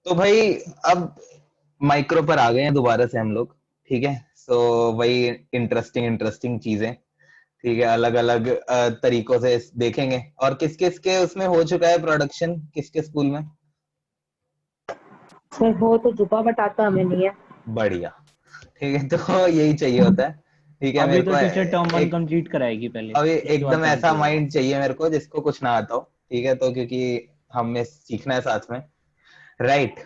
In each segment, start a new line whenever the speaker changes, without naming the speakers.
तो भाई अब माइक्रो पर आ गए हैं दोबारा से हम लोग। ठीक है, सो वही इंटरेस्टिंग इंटरेस्टिंग चीजें, ठीक है, अलग अलग तरीकों से देखेंगे। और किस किस के उसमें हो चुका है प्रोडक्शन, किसके स्कूल में?
सर हो तो चुका बट आता हमें नहीं है।
बढ़िया। ठीक है, तो यही चाहिए होता है। ठीक है,
अभी
मेरे
तो
को
टीचर टर्म वन
एक
कंप्लीट कराएगी पहले,
अभी
उसके बाद
एकदम
पता
ऐसा
चलेगा।
माइंड चाहिए मेरे को जिसको कुछ ना आता हो। ठीक है, तो क्योंकि हमें सीखना है साथ में, राइट।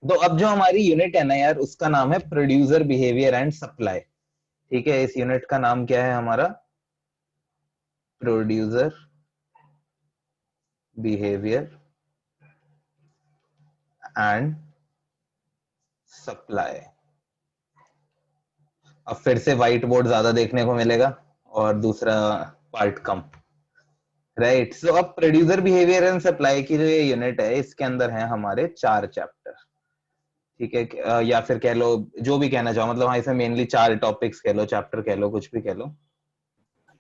तो अब जो हमारी यूनिट है ना यार, उसका नाम है प्रोड्यूसर बिहेवियर एंड सप्लाई। ठीक है, इस यूनिट का नाम क्या है हमारा? Producer behaviour and supply. अब फिर से व्हाइट बोर्ड ज्यादा देखने को मिलेगा और दूसरा पार्ट कम, राइट। सो अब प्रोड्यूसर बिहेवियर एंड सप्लाई की जो ये यूनिट है, इसके अंदर है हमारे 4 चैप्टर। ठीक है, या फिर कह लो जो भी कहना चाहो, मतलब हाँ, इसमें मेनली 4 टॉपिक्स कह लो, चैप्टर कह लो, कुछ भी कह लो।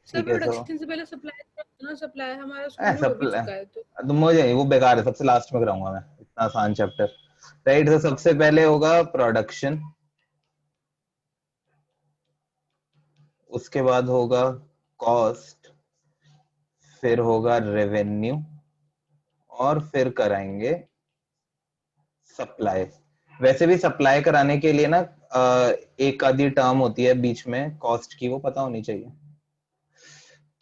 सर
ठीक है, सो
प्रोडक्शन से पहले सप्लाई, सप्लाई हमारा स्कूल में हो भी
सप्लाई
चुका है तो।
तो मुझे नहीं, वो बेकार है, सबसे लास्ट में कराऊंगा मैं, इतना आसान चैप्टर। राइट, तो सबसे पहले होगा प्रोडक्शन, उसके बाद होगा कॉस्ट, फिर होगा रेवेन्यू, और फिर कराएंगे सप्लाई। वैसे भी सप्लाई कराने के लिए ना एक आधी टर्म होती है बीच में कॉस्ट की, वो पता होनी चाहिए।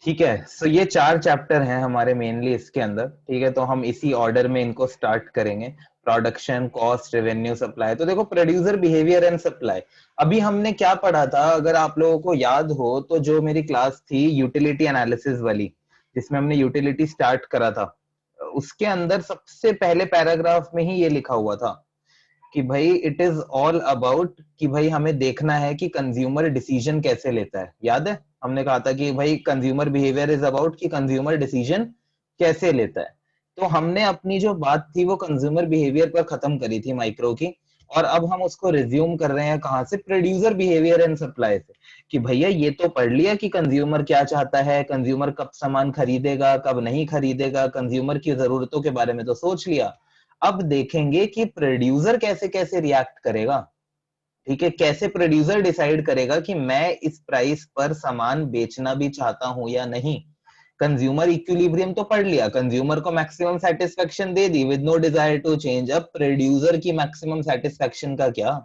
ठीक है, सो ये 4 चैप्टर हैं हमारे मेनली इसके अंदर। ठीक है, तो हम इसी ऑर्डर में इनको स्टार्ट करेंगे। Production, cost, revenue, supply. तो देखो, प्रोड्यूसर बिहेवियर एंड सप्लाई, अभी हमने क्या पढ़ा था अगर आप लोगों को याद हो तो? जो मेरी क्लास थी यूटिलिटी एनालिसिस वाली, जिसमें हमने यूटिलिटी स्टार्ट करा था, उसके अंदर सबसे पहले पैराग्राफ में ही ये लिखा हुआ था कि भाई इट इज ऑल अबाउट, कि भाई हमें देखना है कि कंज्यूमर डिसीजन कैसे लेता है। याद है हमने कहा था कि भाई कंज्यूमर बिहेवियर इज अबाउट कि कंज्यूमर डिसीजन कैसे लेता है। तो हमने अपनी जो बात थी वो कंज्यूमर बिहेवियर पर खत्म करी थी माइक्रो की, और अब हम उसको रिज्यूम कर रहे हैं कहां से? प्रोड्यूसर बिहेवियर एंड सप्लाई से। कि भैया ये तो पढ़ लिया कि कंज्यूमर क्या चाहता है, कंज्यूमर कब सामान खरीदेगा, कब नहीं खरीदेगा, कंज्यूमर की जरूरतों के बारे में तो सोच लिया। अब देखेंगे कि प्रोड्यूसर कैसे कैसे रिएक्ट करेगा। ठीक है, कैसे प्रोड्यूसर डिसाइड करेगा कि मैं इस प्राइस पर सामान बेचना भी चाहता हूं या नहीं। कंज्यूमर इक्विलिब्रियम तो पढ़ लिया, कंज्यूमर को मैक्सिमम सेटिस्फेक्शन दे दी with no desire to change. अब प्रोड्यूसर की मैक्सिमम सेटिस्फेक्शन का क्या?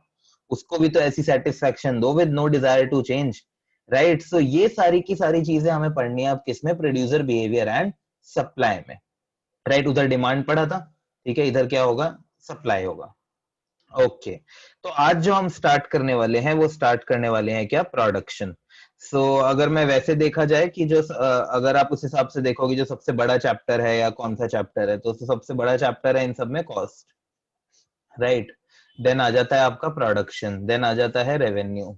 उसको भी तो ऐसी सेटिस्फेक्शन दो with no desire to change, right. So ये सारी की सारी चीजें हमें पढ़नी है अब किसमें? प्रोड्यूसर बिहेवियर एंड सप्लाई में, राइट। उधर डिमांड पढ़ा था, ठीक है, इधर क्या होगा? सप्लाई होगा। ओके, तो आज जो हम स्टार्ट करने वाले हैं वो स्टार्ट करने वाले हैं क्या? प्रोडक्शन। अगर मैं वैसे देखा जाए कि जो अगर आप उस हिसाब से देखोगे जो सबसे बड़ा चैप्टर है या कौन सा चैप्टर है, तो सबसे बड़ा चैप्टर है इन सब में कॉस्ट, राइट। देन आ जाता है आपका प्रोडक्शन, देन आ जाता है रेवेन्यू,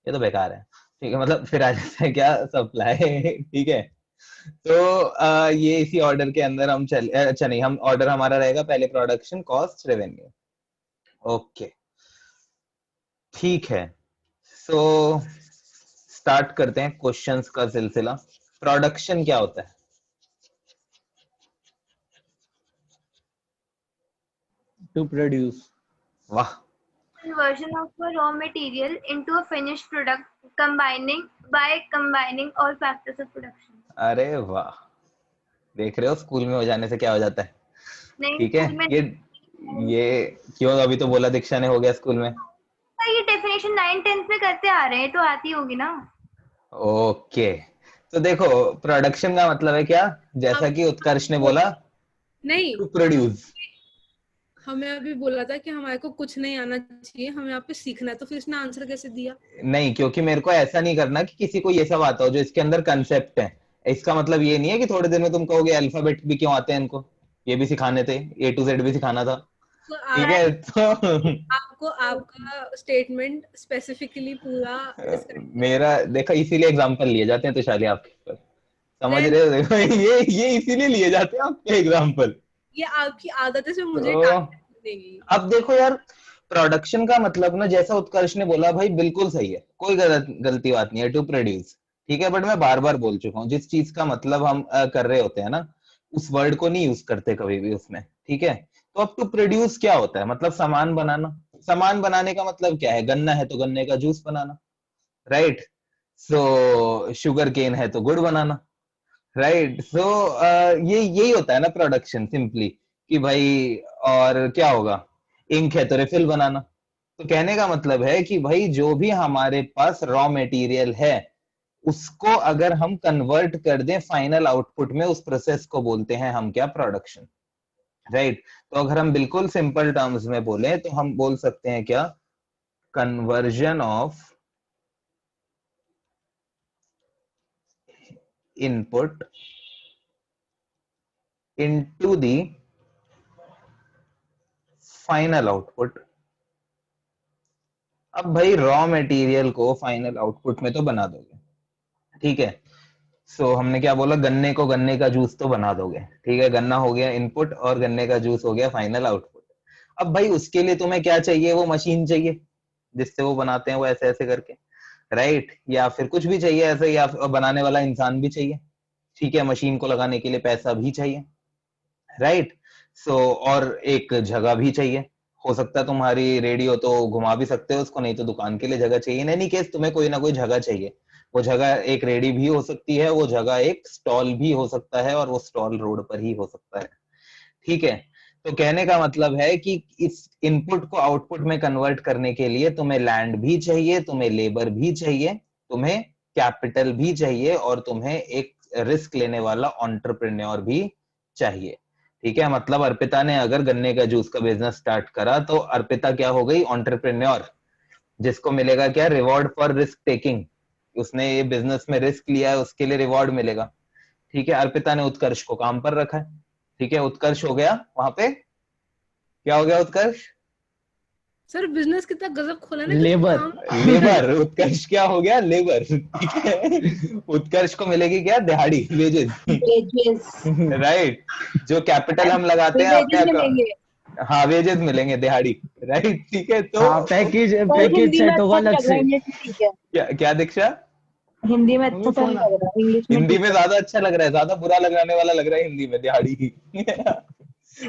ये तो बेकार है। ठीक है, मतलब फिर आ जाता है क्या? सप्लाई। ठीक है, तो ये इसी ऑर्डर के अंदर हम चल, अच्छा नहीं, हम ऑर्डर हमारा रहेगा पहले प्रोडक्शन, कॉस्ट, रेवेन्यू। ओके, ठीक है। सो स्टार्ट करते हैं क्वेश्चंस का सिलसिला। प्रोडक्शन क्या होता है?
To produce.
वाह,
Conversion of a raw material into a finished product combining all factors of production.
अरे वाह, देख रहे हो स्कूल में हो जाने से क्या हो जाता है।
नहीं
ठीक है,
स्कूल में
ये क्यों? अभी तो बोला दीक्षा ने हो गया स्कूल में।
ये डेफिनेशन 9th-10th में करते आ रहे हैं तो आती होगी ना।
ओके, तो देखो, प्रोडक्शन का मतलब है क्या? जैसा कि उत्कर्ष ने बोला,
नहीं,
टू प्रोड्यूस।
हमें अभी बोला था कि हमारे को कुछ नहीं आना चाहिए, हमें यहाँ पे सीखना है, तो फिर इसने आंसर कैसे दिया?
नहीं, क्योंकि मेरे को ऐसा नहीं करना कि किसी को ये सब आता हो जो इसके अंदर कंसेप्ट है। इसका मतलब ये नहीं है कि थोड़े दिन में तुम कहोगे अल्फाबेट भी क्यों आते हैं इनको, ये भी सिखाने थे, ए टू जेड भी सिखाना था।
तो
ठीक है, तो
आपको आपका स्टेटमेंट स्पेसिफिकली पूरा
मेरा देखो इसीलिए एग्जांपल लिए जाते हैं तो शाली आपके ऊपर, समझ
Then
रहे हो? देखो ये इसीलिए लिए जाते हैं आपके एग्जांपल।
ये आपकी आदत है जो मुझे
तो
टारगेट देगी।
अब देखो यार, प्रोडक्शन का मतलब ना, जैसा उत्कर्ष ने बोला भाई बिल्कुल सही है, कोई गलती बात नहीं है, टू प्रोड्यूस। ठीक है, बट मैं बार बार बोल चुका हूँ, जिस चीज का मतलब हम कर रहे होते हैं ना, उस वर्ड को नहीं यूज करते कभी भी उसमें। ठीक है, तो अब टू प्रोड्यूस क्या होता है, मतलब सामान बनाना। सामान बनाने का मतलब क्या है, गन्ना है तो गन्ने का जूस बनाना, राइट। सो शुगर केन है तो गुड़ बनाना, राइट। सो ये यही होता है ना प्रोडक्शन, सिंपली कि भाई, और क्या होगा, इंक है तो रिफिल बनाना। तो कहने का मतलब है कि भाई जो भी हमारे पास रॉ मटेरियल है उसको अगर हम कन्वर्ट कर दें फाइनल आउटपुट में, उस प्रोसेस को बोलते हैं हम क्या, प्रोडक्शन, राइट। तो अगर हम बिल्कुल सिंपल टर्म्स में बोले तो हम बोल सकते हैं क्या, conversion of input into the final output. अब भाई रॉ मटेरियल को फाइनल आउटपुट में तो बना दोगे, ठीक है। सो हमने क्या बोला, गन्ने को गन्ने का जूस तो बना दोगे, ठीक है। गन्ना हो गया इनपुट और गन्ने का जूस हो गया फाइनल आउटपुट। अब भाई उसके लिए तुम्हें क्या चाहिए, वो मशीन चाहिए जिससे वो बनाते हैं वो ऐसे ऐसे करके, राइट। या फिर कुछ भी चाहिए ऐसे, या बनाने वाला इंसान भी चाहिए, ठीक है। मशीन को लगाने के लिए पैसा भी चाहिए, राइट। सो और एक जगह भी चाहिए। हो सकता है तुम्हारी रेडियो तो घुमा भी सकते हो उसको, नहीं तो दुकान के लिए जगह चाहिए। इन एनी केस तुम्हें कोई ना कोई जगह चाहिए। वो जगह एक रेडी भी हो सकती है, वो जगह एक स्टॉल भी हो सकता है, और वो स्टॉल रोड पर ही हो सकता है, ठीक है। तो कहने का मतलब है कि इस इनपुट को आउटपुट में कन्वर्ट करने के लिए तुम्हें लैंड भी चाहिए, तुम्हें लेबर भी चाहिए, तुम्हें कैपिटल भी चाहिए, और तुम्हें एक रिस्क लेने वाला एंटरप्रेन्योर भी चाहिए, ठीक है। मतलब अर्पिता ने अगर गन्ने का जूस का बिजनेस स्टार्ट करा तो अर्पिता क्या हो गई, एंटरप्रेन्योर, जिसको मिलेगा क्या, रिवॉर्ड फॉर रिस्क टेकिंग। उसने ये बिजनेस में रिस्क लिया है, उसके लिए रिवॉर्ड मिलेगा, ठीक है। अर्पिता ने उत्कर्ष को काम पर रखा है, ठीक है। उत्कर्ष हो गया वहां पे, क्या हो गया उत्कर्ष,
सर बिजनेस कितना गजब खोला ना,
लेबर।
लेबर। उत्कर्ष क्या हो गया, लेबर, ठीक है। उत्कर्ष को मिलेगी क्या, दिहाड़ी, वेजेस,
वेजेस
राइट। जो कैपिटल हम लगाते हैं अपने
मिलेंगे।
हाँ वेजेस मिलेंगे, दिहाड़ी, राइट, ठीक है। तो
हाँ, पैकेज
पर
पैकेज
हिंदी में
सेट होगा
अच्छा
अलग
लग रहा
से।
है, इंग्लिश में ठीक है।
क्या क्या दीक्षा,
हिंदी में अच्छा तो नहीं लग रहा, इंग्लिश में
हिंदी
ठीक
में
है।
ज्यादा अच्छा लग रहा है, ज्यादा बुरा लगाने वाला लग रहा है हिंदी में, दिहाड़ी।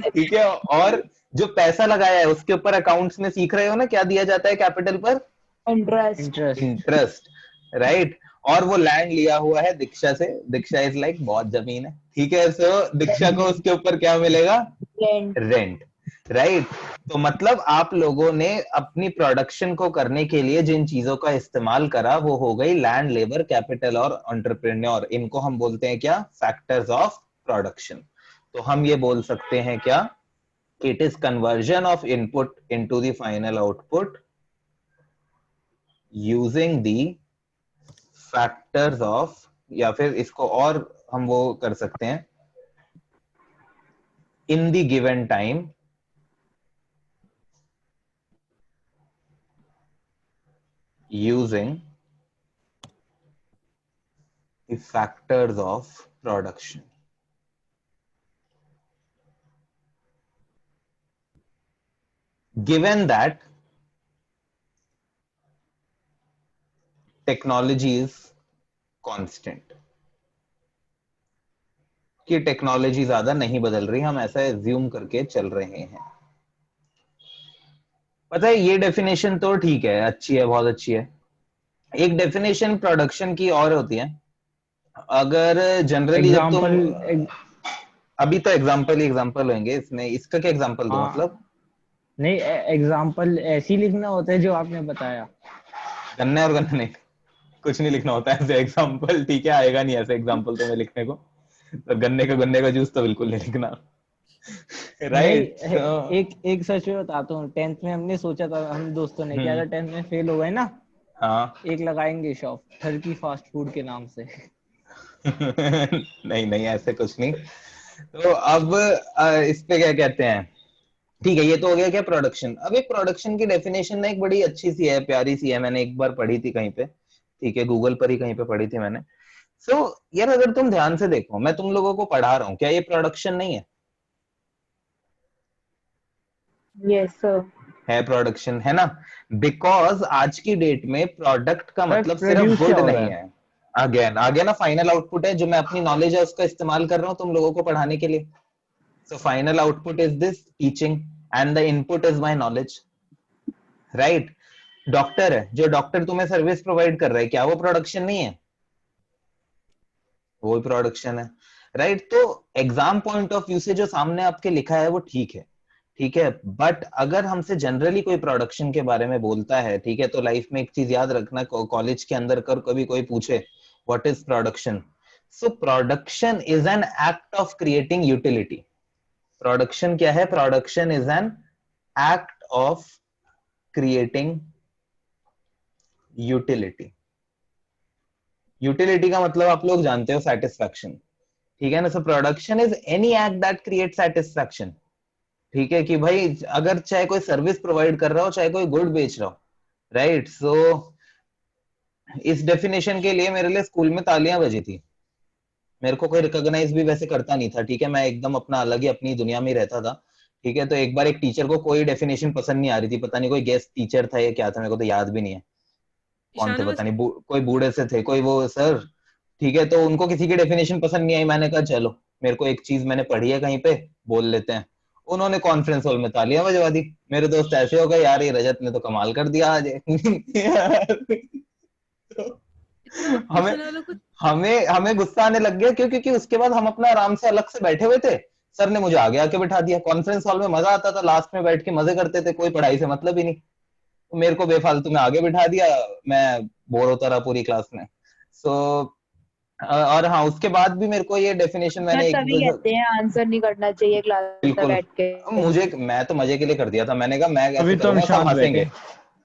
ठीक है। और जो पैसा लगाया है उसके ऊपर अकाउंट्स में सीख रहे हो ना, क्या दिया जाता है कैपिटल पर,
इंटरेस्ट।
इंटरेस्ट।
Interest, right. और वो लैंड लिया हुआ है दीक्षा से, दीक्षा इज लाइक बहुत जमीन है, ठीक है। सो दीक्षा को उसके ऊपर क्या मिलेगा,
रेंट।
Rent, right. तो मतलब आप लोगों ने अपनी प्रोडक्शन को करने के लिए जिन चीजों का इस्तेमाल करा वो हो गई लैंड, लेबर, कैपिटल और एंटरप्रेन्योर। इनको हम बोलते हैं क्या, फैक्टर्स ऑफ प्रोडक्शन। तो हम ये बोल सकते हैं क्या, it is conversion of input into the final output using the factors of, या फिर इसको और हम वो कर सकते हैं, in the given time using the factors of production. Given that technology is constant, कि टेक्नोलॉजी ज्यादा नहीं बदल रही, हम ऐसा एज्यूम करके चल रहे हैं। पता है ये डेफिनेशन तो ठीक है, अच्छी है, बहुत अच्छी है। एक डेफिनेशन प्रोडक्शन की और होती है, अगर जनरली जब तुम
एग्जाम्पल।
अभी तो एग्जांपल ही एग्जांपल होंगे इसमें, इसका क्या एग्जांपल दो,
हाँ,
मतलब
नहीं, एग्जाम्पल ऐसे ही लिखना होता है जो आपने बताया।
गन्ने और गन्ने, कुछ नहीं लिखना होता है ऐसे एग्जांपल, ठीक है। आएगा नहीं ऐसे एग्जांपल तुम्हें लिखने को, तो गन्ने का जूस तो बिल्कुल नहीं लिखना, राइट।
नहीं, एक सच में बताता हूँ, 10th में हमने सोचा था, हम दोस्तों ने, क्या था, 10th में फेल हो गए ना,
हाँ।
एक लगाएंगे शॉप टर्की फास्ट फूड के नाम से।
नहीं नहीं ऐसे कुछ नहीं। तो अब इस पे क्या कहते हैं, ठीक है। ये तो हो गया क्या, प्रोडक्शन। अब एक प्रोडक्शन की डेफिनेशन ना एक बड़ी अच्छी सी है, प्यारी सी है, मैंने एक बार पढ़ी थी कहीं पे, ठीक है, गूगल पर ही कहीं पे पढ़ी थी मैंने। सो यार अगर तुम ध्यान से देखो, मैं तुम लोगों को पढ़ा रहा हूँ, क्या ये प्रोडक्शन नहीं है,
यस सर।
है प्रोडक्शन, है ना। बिकॉज आज की डेट में प्रोडक्ट का
सर,
मतलब सिर्फ
प्रोड्यूस
गुड
क्या हो रहा
नहीं
है?
है। अगेन आगे ना फाइनल आउटपुट है, जो मैं अपनी नॉलेज है उसका इस्तेमाल कर रहा हूँ तुम लोगों को पढ़ाने के लिए, So final output is this teaching and the input is my knowledge, right? Doctor है, जो डॉक्टर तुम्हें सर्विस प्रोवाइड कर रहा है, क्या वो प्रोडक्शन नहीं है? वो प्रोडक्शन है, राइट? तो एग्जाम पॉइंट ऑफ व्यू से जो सामने आपके लिखा है वो ठीक है, ठीक है, बट अगर हमसे जनरली कोई प्रोडक्शन के बारे में बोलता है, ठीक है, तो लाइफ में एक चीज याद रखना, कॉलेज के अंदर कर कभी कोई पूछे what is production, so production is an act of creating utility. Production क्या है? Production is an act of creating utility. Utility का मतलब आप लोग जानते हो, सेटिस्फैक्शन, ठीक है ना? So production is any act that create satisfaction, ठीक है, कि भाई अगर चाहे कोई सर्विस प्रोवाइड कर रहा हो, चाहे कोई गुड बेच रहा हो, राइट? सो इस डेफिनेशन के लिए मेरे लिए स्कूल में तालियां बजी थी। मेरे को कोई रिकॉग्नाइज भी वैसे करता नहीं था, ठीक है, मैं एकदम अपना अलग ही अपनी दुनिया में रहता था, ठीक है। तो एक बार एक टीचर को कोई डेफिनेशन पसंद नहीं आ रही थी, पता नहीं कोई गेस्ट टीचर था या क्या था, मेरे को तो याद भी नहीं है कौन थे, पता नहीं कोई बूढ़े से थे, कोई वो सर, ठीक है। तो उनको किसी की डेफिनेशन पसंद नहीं आई, मैंने कहा चलो मेरे को एक चीज मैंने पढ़ी है कहीं पे, बोल लेते हैं। उन्होंने कॉन्फ्रेंस हॉल में तालियां बजवा दी। मेरे दोस्त ऐसे हो गए, यार ये रजत ने तो कमाल कर दिया आज। हमें हमें हमें गुस्सा आने लग गया, क्योंकि उसके बाद हम अपना आराम से अलग से बैठे हुए थे, सर ने मुझे आगे आके बिठा दिया। कॉन्फ्रेंस हॉल में मजा आता था, लास्ट में बैठ के मजे करते थे, कोई पढ़ाई से मतलब ही नहीं। तो मेरे को बेफालतू में आगे बिठा दिया, मैं बोर होता रहा पूरी क्लास में। सो और हाँ, उसके बाद भी मेरे को ये डेफिनेशन मैंने
तभी कहते हैं आंसर नहीं करना चाहिए क्लास में बैठ के।
मैं तो मजे के लिए कर दिया था, मैंने कहा मैं
अभी तो हम
सब हंसेंगे,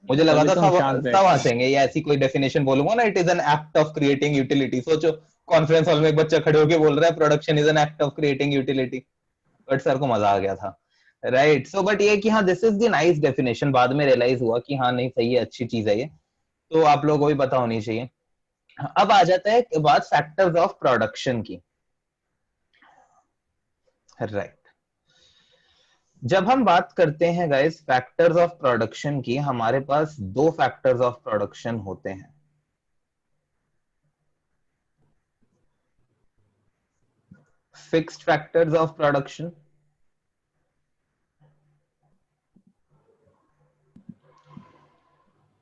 मुझे लगा था सब हंसेंगे, ये ऐसी कोई डेफिनेशन बोलूंगा ना, it is an act of creating utility. सोचो कॉन्फ्रेंस हॉल में एक बच्चा खड़े होकर बोल रहा है production is an act of creating utility, but sir को मजा आ गया था, राइट। सो बट ये कि हाँ this is the nice definition, बाद में रियलाइज हुआ कि हाँ नहीं सही है, अच्छी चीज है ये, तो आप लोगों को भी पता होनी चाहिए। अब आ जाता है बात फैक्टर्स ऑफ प्रोडक्शन की, राइट। जब हम बात करते हैं गाइस फैक्टर्स ऑफ प्रोडक्शन की, हमारे पास दो फैक्टर्स ऑफ प्रोडक्शन होते हैं। फिक्स्ड फैक्टर्स ऑफ प्रोडक्शन,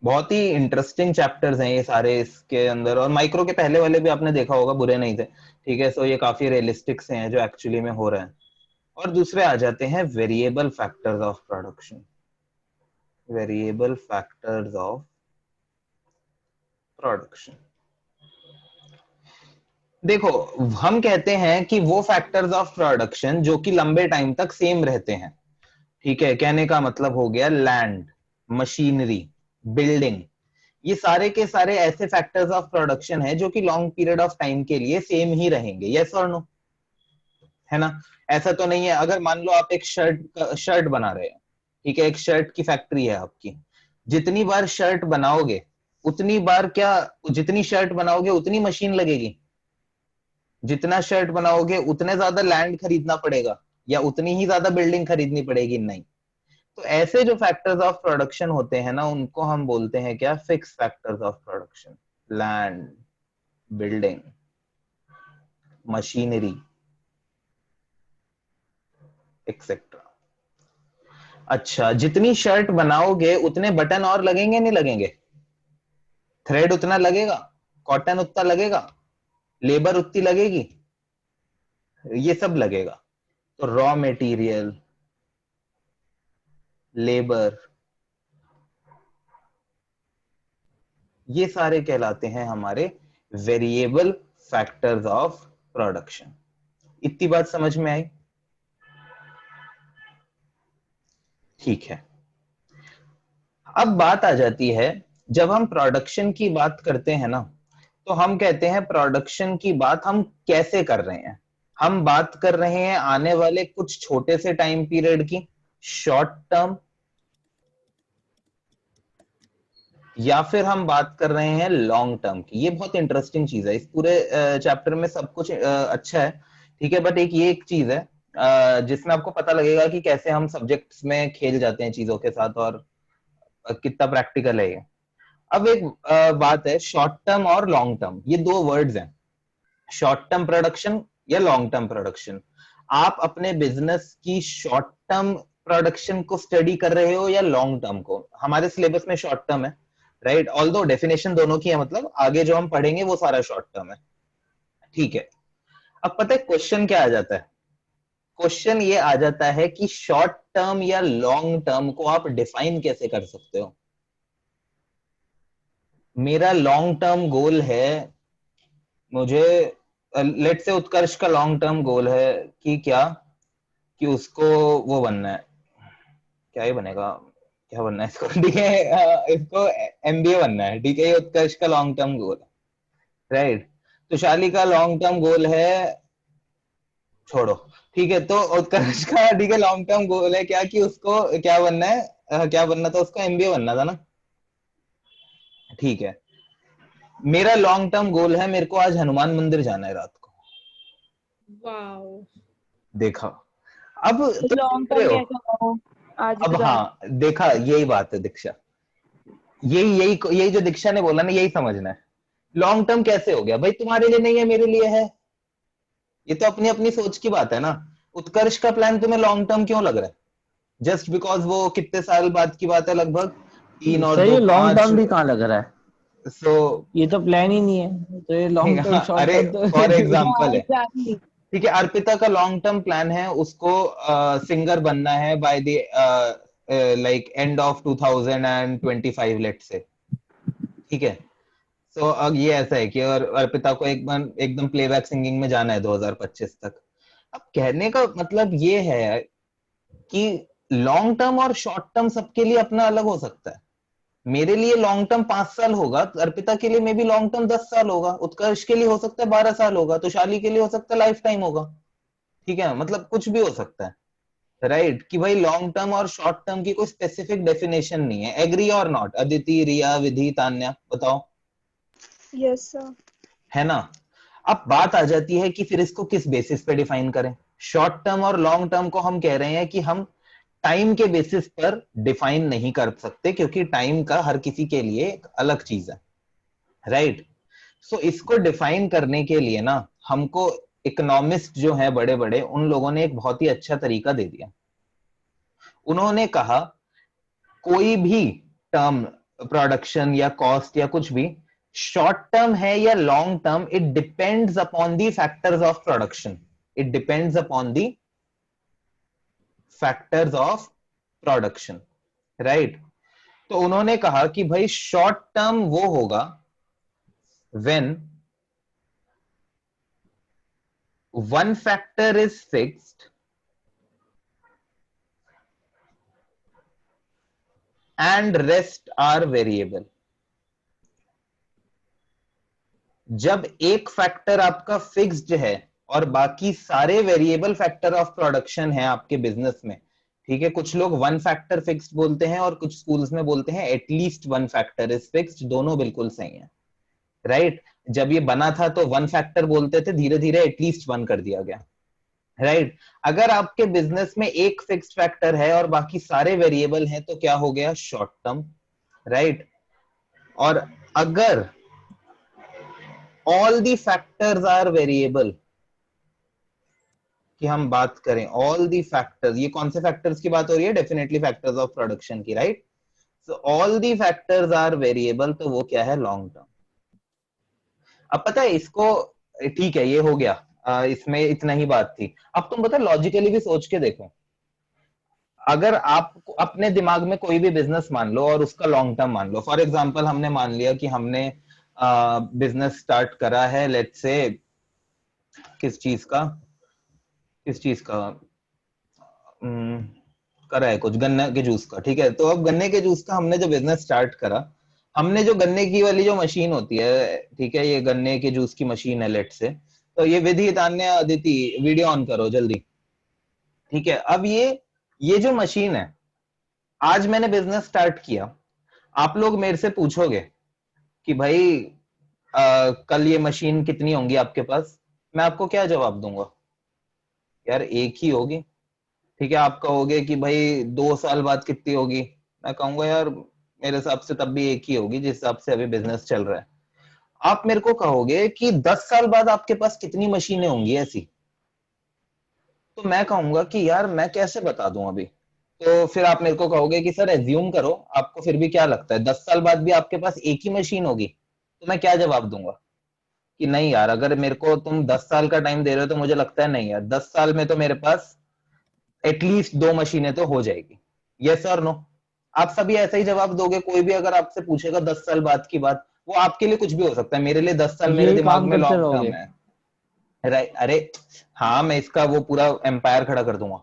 बहुत ही इंटरेस्टिंग चैप्टर्स हैं ये सारे इसके अंदर, और माइक्रो के पहले वाले भी आपने देखा होगा, बुरे नहीं थे, ठीक है। सो ये काफी रियलिस्टिक से हैं जो एक्चुअली में हो रहे हैं। और दूसरे आ जाते हैं variable factors of production, variable factors of production. देखो हम कहते हैं कि वो फैक्टर्स ऑफ प्रोडक्शन जो कि लंबे टाइम तक सेम रहते हैं, ठीक है। कहने का मतलब हो गया लैंड, मशीनरी, बिल्डिंग, ये सारे के सारे ऐसे फैक्टर्स ऑफ प्रोडक्शन है जो कि लॉन्ग पीरियड ऑफ टाइम के लिए सेम ही रहेंगे, यस और नो, है ना। ऐसा तो नहीं है, अगर मान लो आप एक शर्ट बना रहे हैं, ठीक है, एक शर्ट की फैक्ट्री है आपकी, जितनी बार शर्ट बनाओगे उतनी बार क्या, जितनी शर्ट बनाओगे उतनी मशीन लगेगी, जितना शर्ट बनाओगे उतने ज्यादा लैंड खरीदना पड़ेगा, या उतनी ही ज्यादा बिल्डिंग खरीदनी पड़ेगी, नहीं। तो ऐसे जो फैक्टर्स ऑफ प्रोडक्शन होते हैं ना, उनको हम बोलते हैं क्या, fix factors of production, land, building, machinery, etcetera. अच्छा, जितनी शर्ट बनाओगे उतने बटन और लगेंगे नहीं लगेंगे, थ्रेड उतना लगेगा, कॉटन उतना लगेगा, लेबर उतनी लगेगी, ये सब लगेगा। तो रॉ मटेरियल, लेबर, ये सारे कहलाते हैं हमारे वेरिएबल फैक्टर्स ऑफ प्रोडक्शन। इतनी बात समझ में आई? ठीक है। अब बात आ जाती है, जब हम प्रोडक्शन की बात करते हैं ना, तो हम कहते हैं प्रोडक्शन की बात हम कैसे कर रहे हैं। हम बात कर रहे हैं आने वाले कुछ छोटे से टाइम पीरियड की, शॉर्ट टर्म, या फिर हम बात कर रहे हैं लॉन्ग टर्म की। ये बहुत इंटरेस्टिंग चीज है, इस पूरे चैप्टर में सब कुछ अच्छा है, ठीक है, बट एक चीज है जिसमें आपको पता लगेगा कि कैसे हम सब्जेक्ट्स में खेल जाते हैं चीजों के साथ, और कितना प्रैक्टिकल है ये। अब एक बात है, शॉर्ट टर्म और लॉन्ग टर्म, ये दो वर्ड्स हैं, शॉर्ट टर्म प्रोडक्शन या लॉन्ग टर्म प्रोडक्शन। आप अपने बिजनेस की शॉर्ट टर्म प्रोडक्शन को स्टडी कर रहे हो या लॉन्ग टर्म को? हमारे सिलेबस में शॉर्ट टर्म है, राइट, ऑल्दो डेफिनेशन दोनों की है, मतलब आगे जो हम पढ़ेंगे वो सारा शॉर्ट टर्म है, ठीक है। अब पता है क्वेश्चन क्या आ जाता है? क्वेश्चन ये आ जाता है कि शॉर्ट टर्म या लॉन्ग टर्म को आप डिफाइन कैसे कर सकते हो। मेरा लॉन्ग टर्म गोल है, मुझे लेट से उत्कर्ष का लॉन्ग टर्म गोल है कि क्या, कि उसको वो बनना है, क्या ही बनेगा, क्या बनना है इसको, ठीक है, इसको एमबीए बनना है, ठीक है, ये उत्कर्ष का लॉन्ग टर्म गोल है, राइट। तुषाली का लॉन्ग टर्म गोल है, छोड़ो, ठीक है, तो उत्कर्ष का ठीक है लॉन्ग टर्म गोल है क्या, कि उसको क्या बनना है, क्या बनना था उसको, एमबीए बनना था ना, ठीक है। मेरा लॉन्ग टर्म गोल है, मेरे को आज हनुमान मंदिर जाना है रात को।
वाओ,
देखा, अब तो
लॉन्ग
देख रहे
टर्म
हो,
कैसा हो आज
अब
भी
हाँ देखा, यही बात है दीक्षा, यही यही यही जो दीक्षा ने बोला ना, यही समझना है। लॉन्ग टर्म कैसे हो गया भाई, तुम्हारे लिए नहीं है मेरे लिए है, ये तो अपनी अपनी सोच की बात है ना। उत्कर्ष का प्लान तुम्हें लॉन्ग टर्म क्यों लग रहा है? जस्ट बिकॉज वो कितने साल बाद की बात है, लगभग 3 और
सर
2
ये लॉन्ग
5,
टर्म भी कहाँ लग रहा है,
सो
ये तो प्लान ही नहीं है, तो ये लॉन्ग टर्म शॉर्ट
अरे
टर्म तो
फॉर एग्जाम्पल
हाँ
है,
एग्जैक्टली।
ठीक है, अर्पिता का लॉन्ग टर्म प्लान है, उसको सिंगर बनना है by the like end of 2025 late से, ठीक है। सो अब ये ऐसा है कि और अर्पिता को एकदम प्लेबैक सिंगिंग में जाना है 2025 तक। अब कहने का मतलब ये है कि लॉन्ग टर्म और शॉर्ट टर्म सबके लिए अपना अलग हो सकता है। मेरे लिए लॉन्ग टर्म 5 साल होगा, अर्पिता के लिए मे बी लॉन्ग टर्म 10 साल होगा, उत्कर्ष के लिए हो सकता है 12 साल होगा, तुषाली के लिए हो सकता है लाइफ टाइम होगा, ठीक है, मतलब कुछ भी हो सकता है, राइट, कि भाई लॉन्ग टर्म और शॉर्ट टर्म की कोई स्पेसिफिक डेफिनेशन नहीं है। एग्री और नॉट, अदिति, रिया, विधि, तान्या, बताओ,
यस सर।
है ना। अब बात आ जाती है कि फिर इसको किस बेसिस पे डिफाइन करें। शॉर्ट टर्म और लॉन्ग टर्म को हम कह रहे हैं कि हम टाइम के बेसिस पर डिफाइन नहीं कर सकते, क्योंकि टाइम का हर किसी के लिए एक अलग चीज है, राइट। सो इसको डिफाइन करने के लिए ना हमको इकोनॉमिस्ट जो है बड़े बड़े, उन लोगों ने एक बहुत ही अच्छा तरीका दे दिया। उन्होंने कहा कोई भी टर्म, प्रोडक्शन या कॉस्ट या कुछ भी, शॉर्ट टर्म है या long term, it depends upon the factors of production, it depends upon the factors of production, right. तो उन्होंने कहा कि भाई शॉर्ट टर्म वो होगा when one factor is fixed and rest are variable. जब एक फैक्टर आपका फिक्स्ड है और बाकी सारे वेरिएबल फैक्टर ऑफ प्रोडक्शन है आपके बिजनेस में, ठीक है, कुछ लोग वन फैक्टर फिक्स्ड बोलते हैं और कुछ स्कूल्स में बोलते हैं at least one factor is fixed, दोनों बिल्कुल सही है, राइट। जब ये बना था तो वन फैक्टर बोलते थे, धीरे धीरे एटलीस्ट वन कर दिया गया, राइट। अगर आपके बिजनेस में एक फिक्स्ड फैक्टर है और बाकी सारे वेरिएबल हैं तो क्या हो गया, शॉर्ट टर्म, राइट। और अगर all the factors are variable, कि हम बात करें ऑल दी फैक्टर्स, ये कौन से फैक्टर्स की बात हो रही है, डेफिनेटली फैक्टर्स ऑफ प्रोडक्शन की, right. So all the factors are variable, तो वो क्या है, लॉन्ग टर्म। अब पता है इसको, ठीक है ये हो गया, इसमें इतना ही बात थी। अब तुम पता लॉजिकली भी सोच के देखो, अगर आप अपने दिमाग में कोई भी बिजनेस मान लो और उसका लॉन्ग टर्म मान लो, फॉर एग्जांपल हमने मान लिया कि हमने बिजनेस स्टार्ट करा है, लेट्स से किस चीज का, किस चीज का करा है, कुछ गन्ने के जूस का, ठीक है। तो अब गन्ने के जूस का हमने जो बिजनेस स्टार्ट करा, हमने जो गन्ने की वाली जो मशीन होती है, ठीक है, ये गन्ने के जूस की मशीन है लेट से, तो ये विधि, तान्या, अदिति वीडियो ऑन करो जल्दी, ठीक है। अब ये जो मशीन है, आज मैंने बिजनेस स्टार्ट किया, आप लोग मेरे से पूछोगे कि भाई कल ये मशीन कितनी होंगी आपके पास, मैं आपको क्या जवाब दूंगा, यार एक ही होगी, ठीक है। आप कहोगे कि भाई 2 साल बाद कितनी होगी, मैं कहूंगा यार मेरे हिसाब से तब भी एक ही होगी जिस हिसाब से अभी बिजनेस चल रहा है। आप मेरे को कहोगे कि 10 साल बाद आपके पास कितनी मशीनें होंगी ऐसी, तो मैं कहूंगा कि यार मैं कैसे बता दूं अभी। तो फिर आप मेरे को कहोगे कि सर एज्यूम करो, आपको फिर भी क्या लगता है 10 साल बाद भी आपके पास एक ही मशीन होगी, तो मैं क्या जवाब दूंगा कि नहीं यार, अगर मेरे को तुम 10 साल का टाइम दे रहे हो तो मुझे लगता है नहीं यार, 10 साल में तो मेरे पास एटलीस्ट 2 मशीनें तो हो जाएगी। यस और नो? आप सभी ऐसा ही जवाब दोगे? कोई भी अगर आपसे पूछेगा 10 साल बाद की बात, वो आपके लिए कुछ भी हो सकता है, मेरे लिए 10 साल मेरे
यही
दिमाग
काम
में
करते
लॉन्ग टर्म
रहोगे?
है। राइट, अरे हाँ, मैं इसका वो पूरा एम्पायर खड़ा कर दूंगा।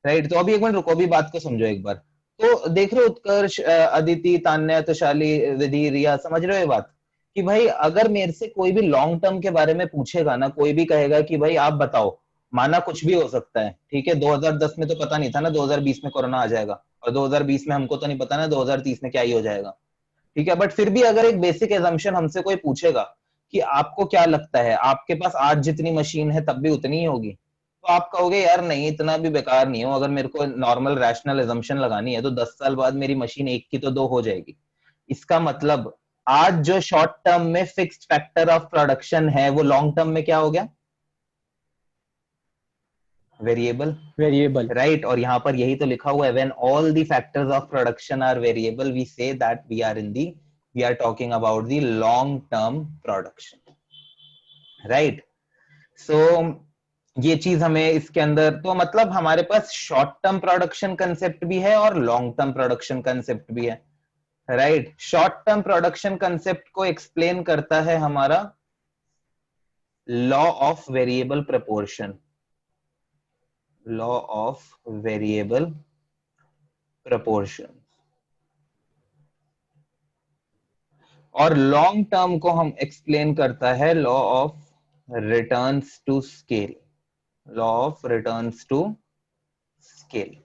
राइट, तो अभी एक मिनट रुको, अभी बात को समझो एक बार। तो देख रहे हो उत्कर्ष, अदिति, तान्या, तुषाली, विधि, रिया, समझ रहे हो ये बात कि भाई अगर मेरे से कोई भी लॉन्ग टर्म के बारे में पूछेगा ना, कोई भी कहेगा कि भाई आप बताओ, माना कुछ भी हो सकता है, ठीक है, 2010 में तो पता नहीं था ना 2020 में कोरोना आ जाएगा, और 2020 में हमको तो नहीं पता ना 2030 में क्या ही हो जाएगा, ठीक है, बट फिर भी अगर एक बेसिक एजम्पशन हमसे कोई पूछेगा कि आपको क्या लगता है आपके पास आज जितनी मशीन है तब भी उतनी ही होगी, तो आप कहोगे यार नहीं, इतना भी बेकार नहीं हो, अगर मेरे को नॉर्मल रैशनल एजम्पशन लगानी है तो 10 साल बाद मेरी मशीन एक की तो 2 हो जाएगी। इसका मतलब आज जो शॉर्ट टर्म में फिक्स्ड फैक्टर ऑफ प्रोडक्शन है वो लॉन्ग टर्म में क्या हो गया? वेरिएबल।
वेरिएबल।
राइट, और यहां पर यही तो लिखा हुआ है, when all the factors of production are variable we say that we are talking about the long term production. Right, so ये चीज हमें इसके अंदर, तो मतलब हमारे पास शॉर्ट टर्म प्रोडक्शन कंसेप्ट भी है और लॉन्ग टर्म प्रोडक्शन कंसेप्ट भी है। Right, short term production concept को एक्सप्लेन करता है हमारा law of variable proportion, law of variable proportion. और लॉन्ग टर्म को हम एक्सप्लेन करता है law of returns to scale, law of returns to scale.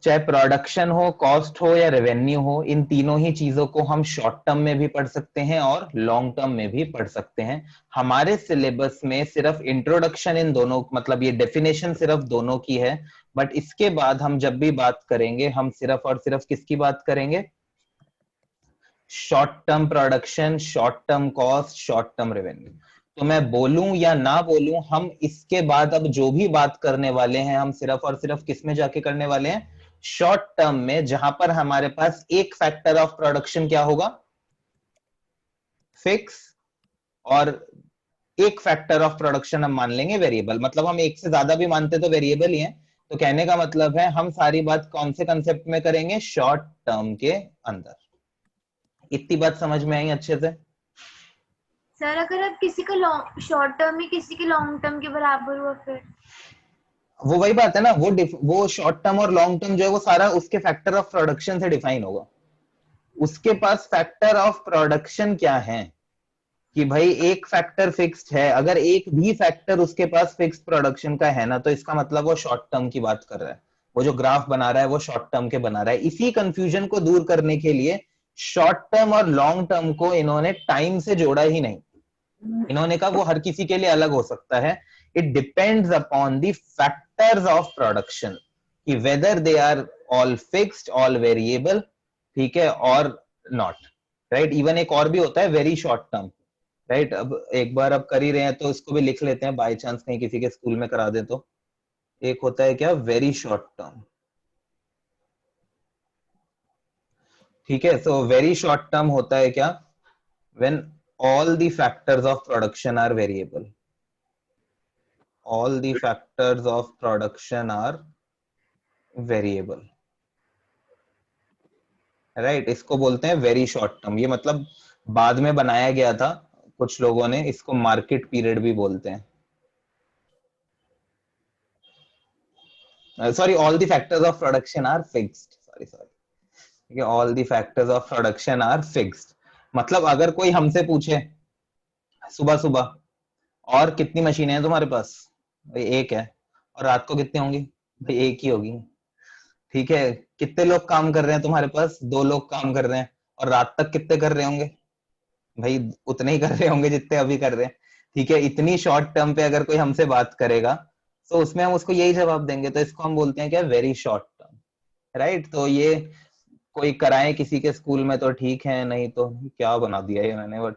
चाहे प्रोडक्शन हो, कॉस्ट हो या रेवेन्यू हो, इन तीनों ही चीजों को हम शॉर्ट टर्म में भी पढ़ सकते हैं और लॉन्ग टर्म में भी पढ़ सकते हैं। हमारे सिलेबस में सिर्फ इंट्रोडक्शन इन दोनों, मतलब ये डेफिनेशन सिर्फ दोनों की है, बट इसके बाद हम जब भी बात करेंगे हम सिर्फ और सिर्फ किसकी बात करेंगे? Short term production, short term cost, short term revenue. तो मैं बोलूं या ना बोलूं, हम इसके बाद अब जो भी बात करने वाले हैं हम सिर्फ और सिर्फ किस में जाके करने वाले हैं? शॉर्ट टर्म में, जहां पर हमारे पास एक फैक्टर ऑफ प्रोडक्शन क्या होगा? फिक्स, और एक फैक्टर ऑफ प्रोडक्शन हम मान लेंगे वेरिएबल, मतलब हम एक से ज्यादा भी मानते तो वेरिएबल ही है। तो कहने का मतलब है हम सारी बात कौन से कंसेप्ट में करेंगे? शॉर्ट टर्म के अंदर। इतनी बात समझ में आई अच्छे से?
सर अगर अब किसी का लॉन्ग शॉर्ट टर्म ही किसी के लॉन्ग टर्म के बराबर हुआ फिर?
वो वही बात है ना, वो शॉर्ट टर्म और लॉन्ग टर्म जो है वो सारा उसके फैक्टर ऑफ प्रोडक्शन से डिफाइन होगा। उसके पास फैक्टर ऑफ प्रोडक्शन क्या है कि भाई एक फैक्टर फिक्स्ड है, अगर एक भी फैक्टर उसके पास फिक्स्ड प्रोडक्शन का है ना, तो इसका मतलब वो शॉर्ट टर्म की बात कर रहा है, वो जो ग्राफ बना रहा है वो शॉर्ट टर्म के बना रहा है। इसी कंफ्यूजन को दूर करने के लिए शॉर्ट टर्म और लॉन्ग टर्म को इन्होंने टाइम से जोड़ा ही नहीं, इन्होंने कहा वो हर किसी के लिए अलग हो सकता है। It depends upon the factors of production कि whether they are all fixed, all variable, ठीक है, और नॉट। राइट, इवन एक और भी होता है वेरी शॉर्ट टर्म। राइट, अब एक बार अब कर ही रहे हैं तो इसको भी लिख लेते हैं, बाय चांस कहीं किसी के स्कूल में करा दे तो। एक होता है क्या? Very short term. ठीक है, सो वेरी शॉर्ट टर्म होता है क्या? When all the factors of production are variable, all the factors of production are variable, right, इसको बोलते हैं वेरी शॉर्ट टर्म। ये मतलब बाद में बनाया गया था कुछ लोगों ने, इसको मार्केट पीरियड भी बोलते हैं। Sorry, all the factors of production are fixed, sorry sorry, ठीक है, all the factors of production are fixed. मतलब अगर कोई हमसे पूछे सुबह सुबह, और कितनी मशीनें हैं तुम्हारे पास? भाई एक है। और रात को कितनी होंगी? भाई एक ही होगी। ठीक है, कितने लोग काम कर रहे हैं तुम्हारे पास? 2 लोग काम कर रहे हैं। और रात तक कितने कर रहे होंगे? भाई उतने ही कर रहे होंगे जितने अभी कर रहे हैं। ठीक है, इतनी शॉर्ट टर्म पे अगर कोई हमसे बात करेगा तो उसमें हम उसको यही जवाब देंगे, तो इसको हम बोलते हैं क्या? Very short term. राइट, तो ये कोई कराए किसी के स्कूल में तो ठीक है, नहीं तो क्या बना दिया है मैंने, बट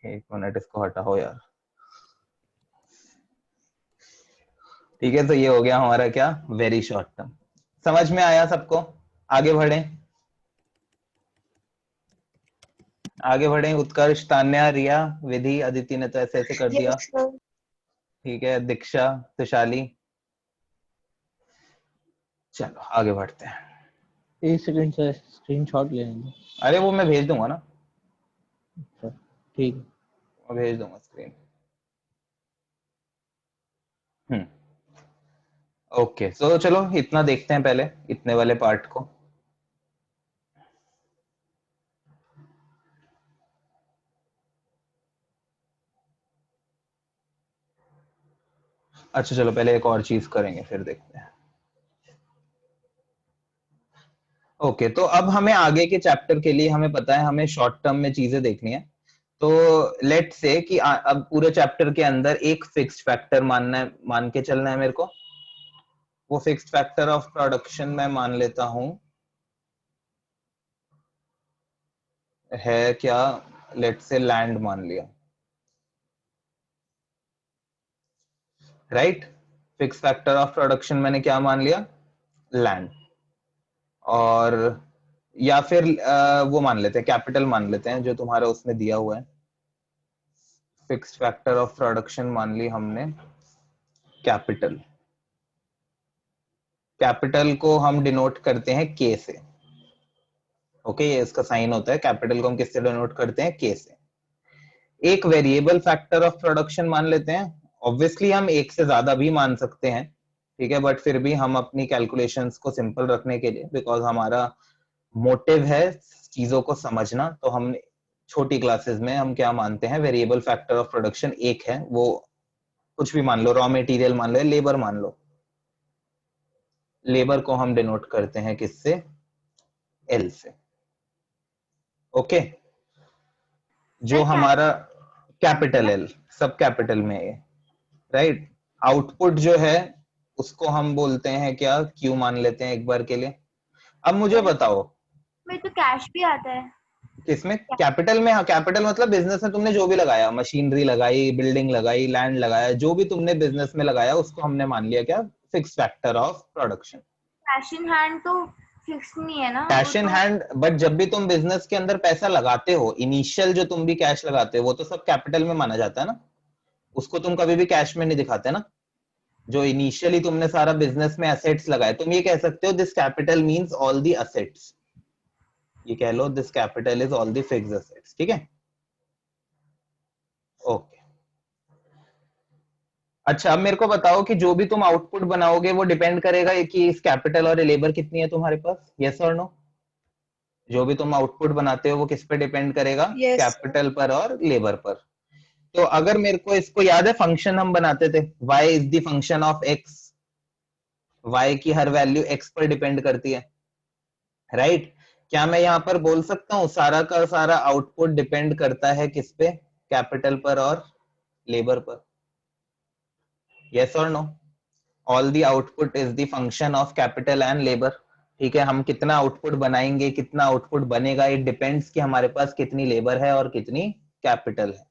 एक मिनट इसको हटाओ यार। ठीक है, तो ये हो गया हमारा क्या, वेरी शॉर्ट टर्म। समझ में आया सबको? आगे बढ़े, आगे बढ़े। उत्कर्ष, तान्या, रिया, विधि, अदिति ने तो ऐसे ऐसे कर दिया।
Yes, sir.
ठीक है, दीक्षा, तुषाली, चलो आगे बढ़ते हैं।
एक सेकंड सर, स्क्रीनशॉट ले लेंगे।
अरे वो मैं भेज दूंगा ना,
ठीक है।
मैं भेज दूंगा स्क्रीन। ओके, सो चलो इतना देखते हैं पहले, इतने वाले पार्ट को। अच्छा चलो पहले एक और चीज करेंगे फिर देखते हैं। ओके, तो अब हमें आगे के चैप्टर के लिए हमें पता है हमें शॉर्ट टर्म में चीजें देखनी है। तो लेट से कि अब पूरे चैप्टर के अंदर एक फिक्स्ड फैक्टर मान के चलना है मेरे को। वो फिक्स्ड फैक्टर ऑफ प्रोडक्शन मैं मान लेता हूं है क्या, लेट से लैंड मान लिया, right. Fix factor of production मैंने क्या मान लिया, लैंड। और या फिर वो मान लेते हैं, कैपिटल मान लेते हैं जो तुम्हारा उसमें दिया हुआ है। फिक्स फैक्टर ऑफ प्रोडक्शन मान ली हमने कैपिटल। कैपिटल को हम डिनोट करते हैं के से। ओके, ये इसका साइन होता है। कैपिटल को हम किससे डिनोट करते हैं, के से। एक वेरिएबल फैक्टर ऑफ प्रोडक्शन मान लेते हैं। ऑब्वियसली हम एक से ज्यादा भी मान सकते हैं, ठीक है, बट फिर भी हम अपनी कैलकुलेशंस को सिंपल रखने के लिए, बिकॉज हमारा मोटिव है चीजों को समझना, तो हम छोटी क्लासेस में हम क्या मानते हैं, वेरिएबल फैक्टर ऑफ प्रोडक्शन एक है। वो कुछ भी मान लो, रॉ मटेरियल मान लो, लेबर मान लो। लेबर को हम डिनोट करते हैं किससे, एल से। ओके, जो हमारा कैपिटल एल, सब कैपिटल में है, राइट। आउटपुट जो है उसको हम बोलते हैं क्या, क्यू मान लेते हैं एक बार के लिए। अब मुझे बताओ,
में तो कैश भी आता है।
किसमें, कैपिटल में? हाँ, कैपिटल मतलब बिजनेस में तुमने जो भी लगाया, मशीनरी लगाई, बिल्डिंग लगाई, लैंड लगाया, जो भी तुमने बिजनेस में लगाया उसको हमने मान लिया क्या, fix factor of production.
Cash in hand तो फिक्स नहीं है ना,
कैश इन हैंड, बट जब भी तुम बिजनेस के अंदर पैसा लगाते हो, इनिशियल जो तुम भी कैश लगाते हो, वो तो सब कैपिटल में माना जाता है ना। उसको तुम कभी भी कैश में नहीं दिखाते ना। जो इनिशियली तुमने सारा बिजनेस में एसेट्स लगाए, तुम ये कह सकते हो this capital means all the assets. ये कह लो this capital is all the fixed assets, ठीक है। ओके, अच्छा अब मेरे को बताओ कि जो भी तुम आउटपुट बनाओगे वो डिपेंड करेगा कि इस कैपिटल और लेबर कितनी है तुम्हारे पास, यस और नो। जो भी तुम आउटपुट बनाते हो वो किस पे डिपेंड करेगा,
Yes.
कैपिटल पर और लेबर पर। तो अगर मेरे को इसको याद है, फंक्शन हम बनाते थे, y is the function of x, y की हर वैल्यू x पर डिपेंड करती है, राइट। क्या मैं यहां पर बोल सकता हूं सारा का सारा आउटपुट डिपेंड करता है किस पे, कैपिटल पर और लेबर पर, यस और no. All the output is the function of capital and labour, ठीक है। हम कितना आउटपुट बनाएंगे, कितना आउटपुट बनेगा, इट डिपेंड्स कि हमारे पास कितनी लेबर है और कितनी कैपिटल है,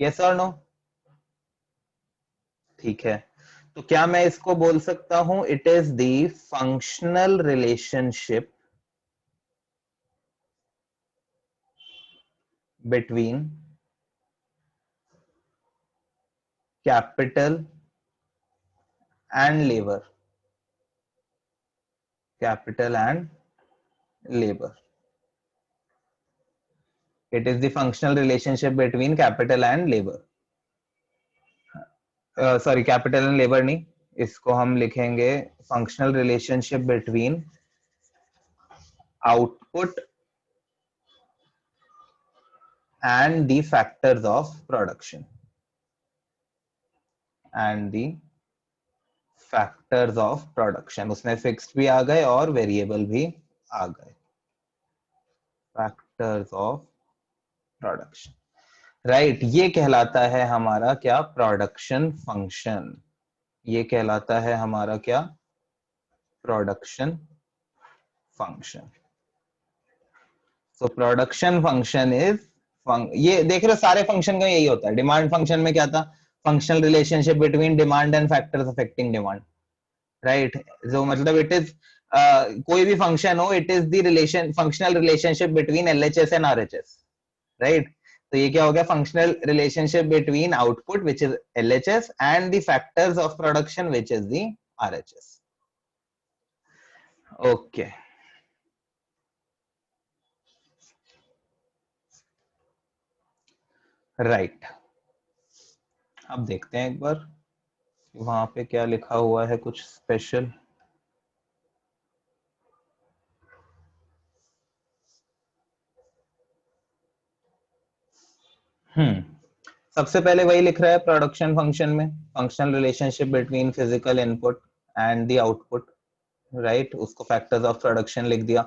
यस और नो। ठीक है, तो क्या मैं इसको बोल सकता हूं, it is the functional relationship between capital and labour, capital and labour. It is the functional relationship between capital and labor. Sorry, capital and labor नहीं, इसको हम लिखेंगे functional relationship between output and the factors of production. And the factors of production, उसमें fixed भी आ गए और variable भी आ गए, factors of प्रोडक्शन, राइट। ये कहलाता है हमारा क्या, प्रोडक्शन फंक्शन। ये कहलाता है हमारा क्या, production function. So production function is, ये देख रहे हो सारे फंक्शन का यही होता है। डिमांड फंक्शन में क्या था, functional relationship between demand and factors affecting demand, right? So मतलब it is कोई भी function हो, it is the functional relationship between LHS and RHS, right? तो ये क्या हो गया? Functional relationship between output which is LHS and the factors of production which is the RHS. Okay. Right. अब देखते हैं एक बार वहां पे क्या लिखा हुआ है कुछ स्पेशल। सबसे पहले वही लिख रहा है प्रोडक्शन फंक्शन में, functional relationship between physical input and the output, right? उसको फैक्टर्स ऑफ प्रोडक्शन लिख दिया।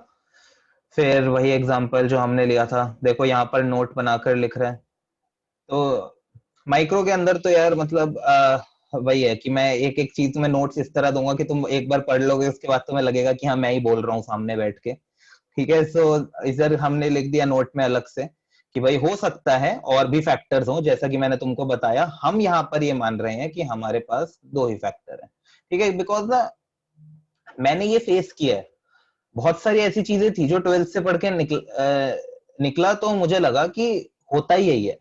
फिर वही एग्जांपल जो हमने लिया था, देखो यहाँ पर नोट बनाकर लिख रहा है। तो माइक्रो के अंदर तो यार मतलब वही है कि मैं एक एक चीज में नोट्स इस तरह दूंगा कि तुम एक बार पढ़ लोगे, उसके बाद तुम्हें लगेगा कि हाँ मैं ही बोल रहा हूँ सामने बैठ के, ठीक है? सो इधर हमने लिख दिया नोट में अलग से कि भाई हो सकता है और भी फैक्टर्स हो, जैसा कि मैंने तुमको बताया। हम यहाँ पर ये मान रहे हैं कि हमारे पास 2 ही फैक्टर हैं, ठीक है? बिकॉज मैंने ये फेस किया है, बहुत सारी ऐसी चीजें थी जो 12th से पढ़ के निकला तो मुझे लगा कि होता ही यही है।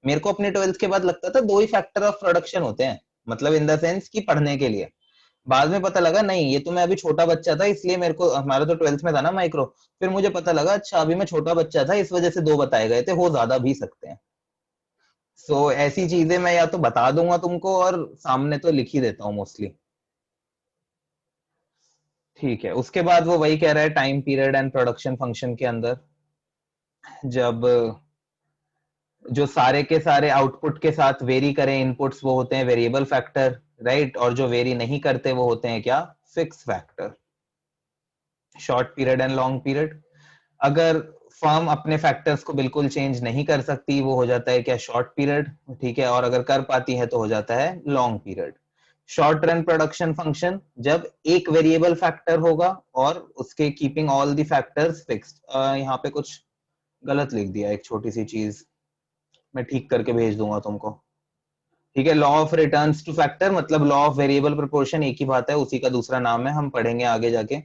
मेरे को अपने 12th के बाद लगता था 2 ही फैक्टर ऑफ प्रोडक्शन होते हैं, मतलब इन द सेंस कि पढ़ने के लिए। बाद में पता लगा नहीं, ये तो मैं अभी छोटा बच्चा था इसलिए मेरे को, हमारा तो 12th में था ना माइक्रो, फिर मुझे पता लगा अच्छा अभी मैं छोटा बच्चा था इस वजह से 2 बताए गए थे, हो ज्यादा भी सकते हैं। सो ऐसी चीजें मैं या तो बता दूंगा तुमको और सामने तो लिख ही देता हूँ मोस्टली, ठीक है? उसके बाद वो वही कह रहा है time period and production function के अंदर जब जो सारे के सारे आउटपुट के साथ वेरी करें इनपुट्स, वो होते हैं वेरिएबल फैक्टर, राइट? और जो वेरी नहीं करते वो होते हैं क्या? Fix factor. Short period and long period, अगर फर्म अपने फैक्टर्स को बिल्कुल चेंज नहीं कर सकती वो हो जाता है क्या? शॉर्ट पीरियड, ठीक है? और अगर कर पाती है तो हो जाता है long period. Short run production function, जब एक वेरिएबल फैक्टर होगा और उसके keeping all the factors fixed. यहाँ पे कुछ गलत लिख दिया, एक छोटी सी चीज मैं ठीक करके भेज दूंगा तुमको, ठीक है? Law of returns two factor मतलब लॉ ऑफ वेरिएबल प्रोपोर्शन एक ही बात है, उसी का दूसरा नाम है, हम पढ़ेंगे आगे जाके।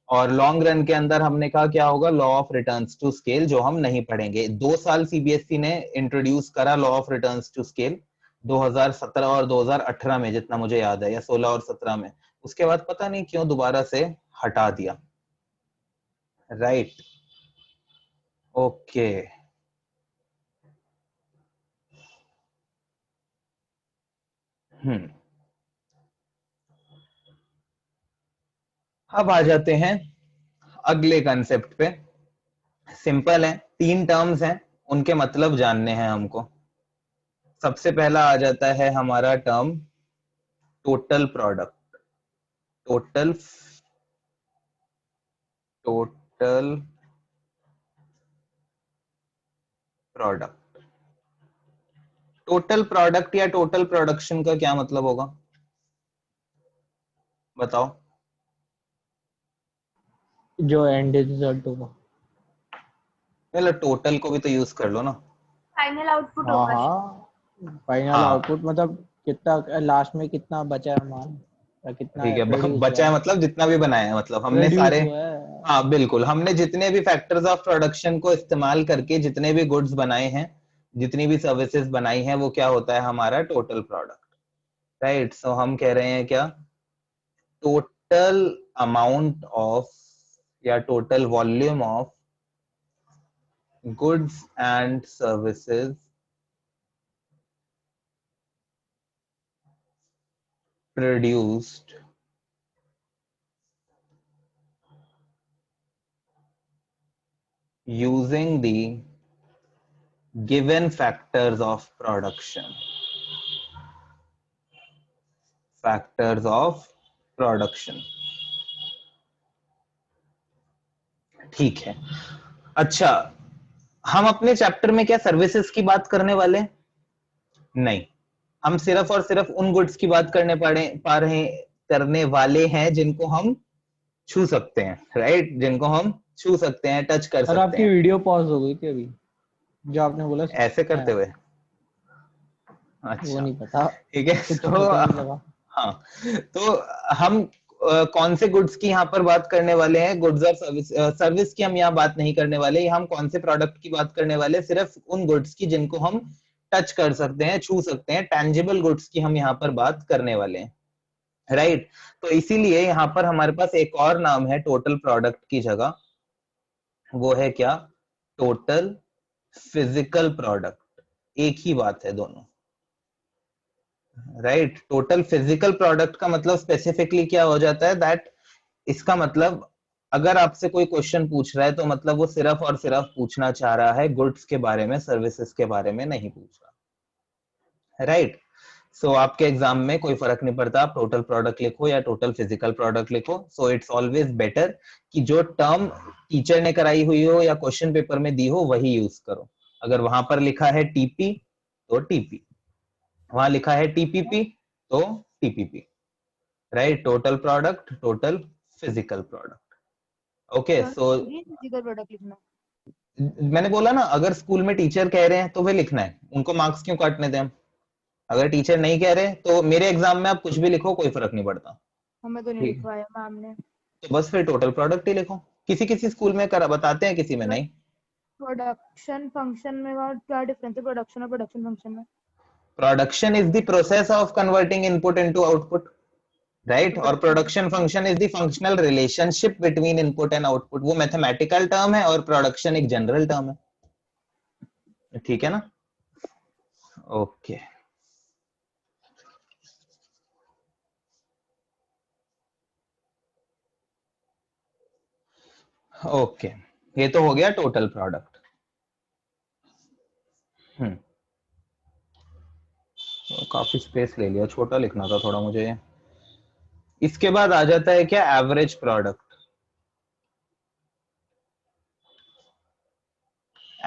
और लॉन्ग रन के अंदर हमने कहा क्या होगा? Law of returns to scale, जो हम नहीं पढ़ेंगे। 2 साल सीबीएसई ने इंट्रोड्यूस करा law of returns to scale, 2017 और 2018 में, जितना मुझे याद है, या 16 और 17 में। उसके बाद पता नहीं क्यों दोबारा से हटा दिया, राइट? ओके, अब आ जाते हैं अगले कंसेप्ट पे। सिंपल है, 3 टर्म्स हैं, उनके मतलब जानने हैं हमको। सबसे पहला आ जाता है हमारा term total product. Total product, total product या टोटल प्रोडक्शन का क्या मतलब होगा? बताओ।
जो एंड रिजल्ट होगा।
मतलब टोटल को भी तो यूज कर लो ना।
फाइनल आउटपुट
हाँ
होगा।
हाँ, फाइनल
हाँ।
आउटपुट मतलब कितना लास्ट में कितना बचा है माल, या कितना
ठीक है,
प्रोड्यूस
बचा
हुआ
है मतलब जितना भी बनाया है, मतलब हमने
प्रोड्यूस
सारे,
हुआ है।
हाँ बिल्कुल, हमने जितने भी फैक्टर्स ऑफ प्रोडक्शन को इस्तेमाल करके जितने भी गुड्स बनाए हैं, जितनी भी सर्विसेज बनाई हैं, वो क्या होता है? हमारा टोटल प्रोडक्ट, राइट? सो हम कह रहे हैं क्या? टोटल अमाउंट ऑफ या total volume of goods and services produced using the given factors of production. Factors of production, ठीक है। अच्छा, हम अपने चैप्टर में क्या सर्विसेज की बात करने वाले? नहीं, हम सिर्फ और सिर्फ उन गुड्स की बात करने वाले हैं जिनको हम छू सकते हैं, राइट? जिनको हम छू सकते हैं, टच कर
सर
सकते
आपकी
हैं।
वीडियो पॉज हो गई थी अभी, जो आपने बोला
ऐसे करते हुए
वो
अच्छा
नहीं पता,
ठीक है।
कुछ
तो
पता नहीं लगा।
हाँ, तो हम कौन से गुड्स की यहाँ पर बात करने वाले हैं? गुड्स और सर्विस, सर्विस की हम यहाँ बात नहीं करने वाले, हम कौन से प्रोडक्ट की बात करने वाले? सिर्फ उन गुड्स की जिनको हम टच कर सकते हैं, छू सकते हैं, टैंजिबल गुड्स की हम यहाँ पर बात करने वाले हैं, राइट। तो इसीलिए यहाँ पर हमारे पास एक और नाम है टोटल प्रोडक्ट की जगह, वो है क्या? Total physical product. एक ही बात है दोनों, राइट। टोटल फिजिकल प्रोडक्ट का मतलब स्पेसिफिकली क्या हो जाता है? दैट इसका मतलब अगर आपसे कोई क्वेश्चन पूछ रहा है तो मतलब वो सिर्फ और सिर्फ पूछना चाह रहा है गुड्स के बारे में, सर्विसेज के बारे में नहीं पूछ रहा, राइट। सो आपके एग्जाम में कोई फर्क नहीं पड़ता आप टोटल प्रोडक्ट लिखो या टोटल फिजिकल प्रोडक्ट लिखो। सो इट्स ऑलवेज बेटर कि जो टर्म टीचर ने कराई हुई हो या क्वेश्चन पेपर में दी हो वही यूज करो। अगर वहां पर लिखा है टीपी तो टीपी, वहां लिखा है टीपीपी तो TPP, right. Total product, total physical product. Okay, so
physical product लिखना।
मैंने बोला ना, अगर स्कूल में टीचर कह रहे हैं तो वे लिखना है, उनको मार्क्स क्यों काटने दें हम? अगर टीचर नहीं कह रहे तो मेरे एग्जाम में आप कुछ भी लिखो, कोई फर्क नहीं पड़ता,
हमें तो नहीं
ठीक।
लिखवाया मैम ने।
तो बस फिर टोटल प्रोडक्ट ही लिखो। किसी किसी स्कूल में करा बताते हैं, किसी में नहीं।
प्रोडक्शन फंक्शन में क्या डिफरेंस है प्रोडक्शन और प्रोडक्शन फंक्शन में?
Production is the process of converting input into output, right.
तो
और production function is the functional relationship between input and output. वो मैथमेटिकल टर्म है और प्रोडक्शन एक जनरल टर्म है, ठीक है ना? ओके, ओके, ये तो हो गया टोटल प्रोडक्ट। काफी स्पेस ले लिया, छोटा लिखना था थोड़ा मुझे। इसके बाद आ जाता है क्या? Average product.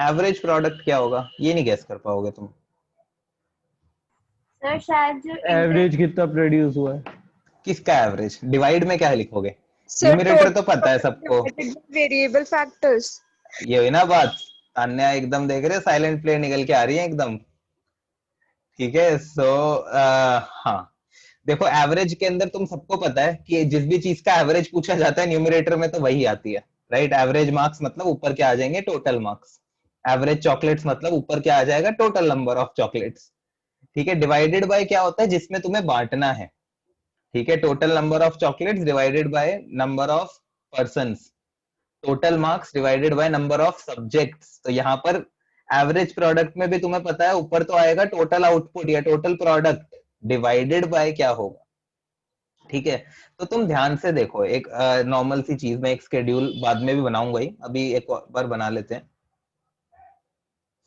एवरेज प्रोडक्ट क्या होगा ये नहीं गैस कर पाओगे तुम।
सर शायद जो
एवरेज कितना प्रोड्यूस हुआ है?
किसका एवरेज? डिवाइड में क्या लिखोगे?
Sir,
न्यूमरेटर तो
total
पता है
product
सबको।
divided by variable factors.
ये हुई ना बात। तान्या एकदम देख रहे, साइलेंट प्ले निकल के आ रही है एकदम, ठीक है। सो हाँ, देखो एवरेज के अंदर तुम सबको पता है कि जिस भी चीज का एवरेज पूछा जाता है न्यूमरेटर में तो वही आती है, राइट। एवरेज मार्क्स मतलब ऊपर क्या आ जाएंगे? Total marks. एवरेज चॉकलेट्स मतलब ऊपर क्या आ जाएगा? टोटल नंबर ऑफ चॉकलेट्स, ठीक है। डिवाइडेड बाय क्या होता है? जिसमें तुम्हें बांटना है, ठीक है। Total number of chocolates divided by number of persons. Total marks divided by number of subjects. तो यहाँ पर एवरेज प्रोडक्ट में भी तुम्हें पता है ऊपर तो आएगा टोटल आउटपुट या टोटल प्रोडक्ट डिवाइडेड बाय क्या होगा, ठीक है। तो तुम ध्यान से देखो, एक नॉर्मल सी चीज, मैं एक शेड्यूल बाद में भी बनाऊंगा ही, अभी एक बार बना लेते हैं।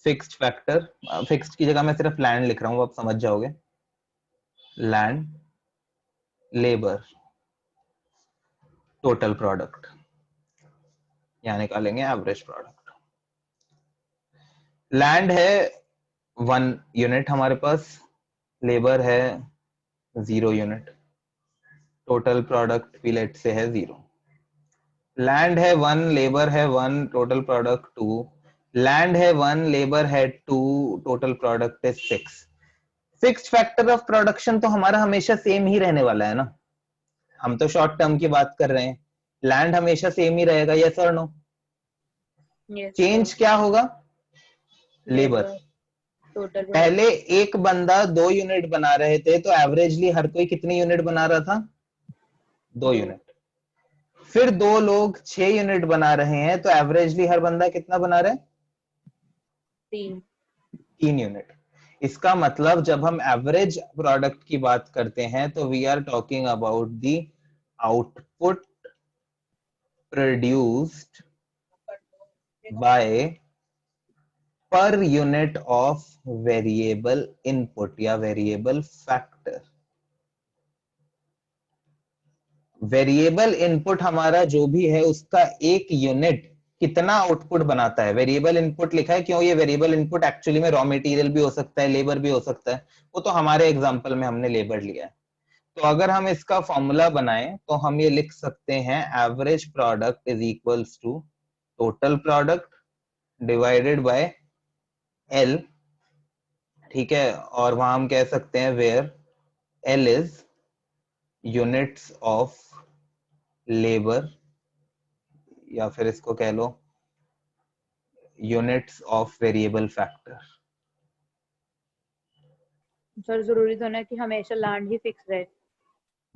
फिक्स्ड फैक्टर, फिक्स्ड की जगह मैं सिर्फ लैंड लिख रहा हूँ, आप समझ जाओगे। लैंड, लेबर, टोटल प्रोडक्ट, यहाँ निकालेंगे एवरेज प्रोडक्ट। लैंड है 1 यूनिट हमारे पास, लेबर है 0 यूनिट, टोटल प्रोडक्ट भी लेट से है 0। लैंड है 1, लेबर है 1, टोटल प्रोडक्ट 2। लैंड है 1, लेबर है 2, टोटल प्रोडक्ट है 6। फिक्स्ड फैक्टर ऑफ प्रोडक्शन तो हमारा हमेशा सेम ही रहने वाला है ना, हम तो शॉर्ट टर्म की बात कर रहे हैं। लैंड हमेशा सेम ही रहेगा, यस और नो?
Yes,
change
sir.
क्या होगा? लेबर।
टोटल
पहले एक बंदा 2 यूनिट बना रहे थे तो एवरेजली हर कोई कितनी यूनिट बना रहा था? 2 यूनिट। फिर 2 लोग 6 यूनिट बना रहे हैं तो एवरेजली हर बंदा कितना बना रहा है? 3 यूनिट। इसका मतलब जब हम एवरेज प्रोडक्ट की बात करते हैं तो we are talking about the output produced by per unit of variable input या वेरिएबल फैक्टर। वेरिएबल इनपुट हमारा जो भी है उसका एक यूनिट कितना आउटपुट बनाता है? वेरिएबल इनपुट लिखा है क्यों? ये वेरिएबल इनपुट एक्चुअली में रॉ मटेरियल भी हो सकता है, लेबर भी हो सकता है, वो तो हमारे एग्जांपल में हमने लेबर लिया है। तो अगर हम इसका फॉर्मूला बनाएं तो हम ये लिख सकते हैं average product is equals to total product divided by L, ठीक है, और वहां हम कह सकते हैं where L is units of labour, या फिर इसको कह लो units of variable factor.
Sir जरूरी तो नहीं कि हमेशा लैंड ही फिक्स रहे।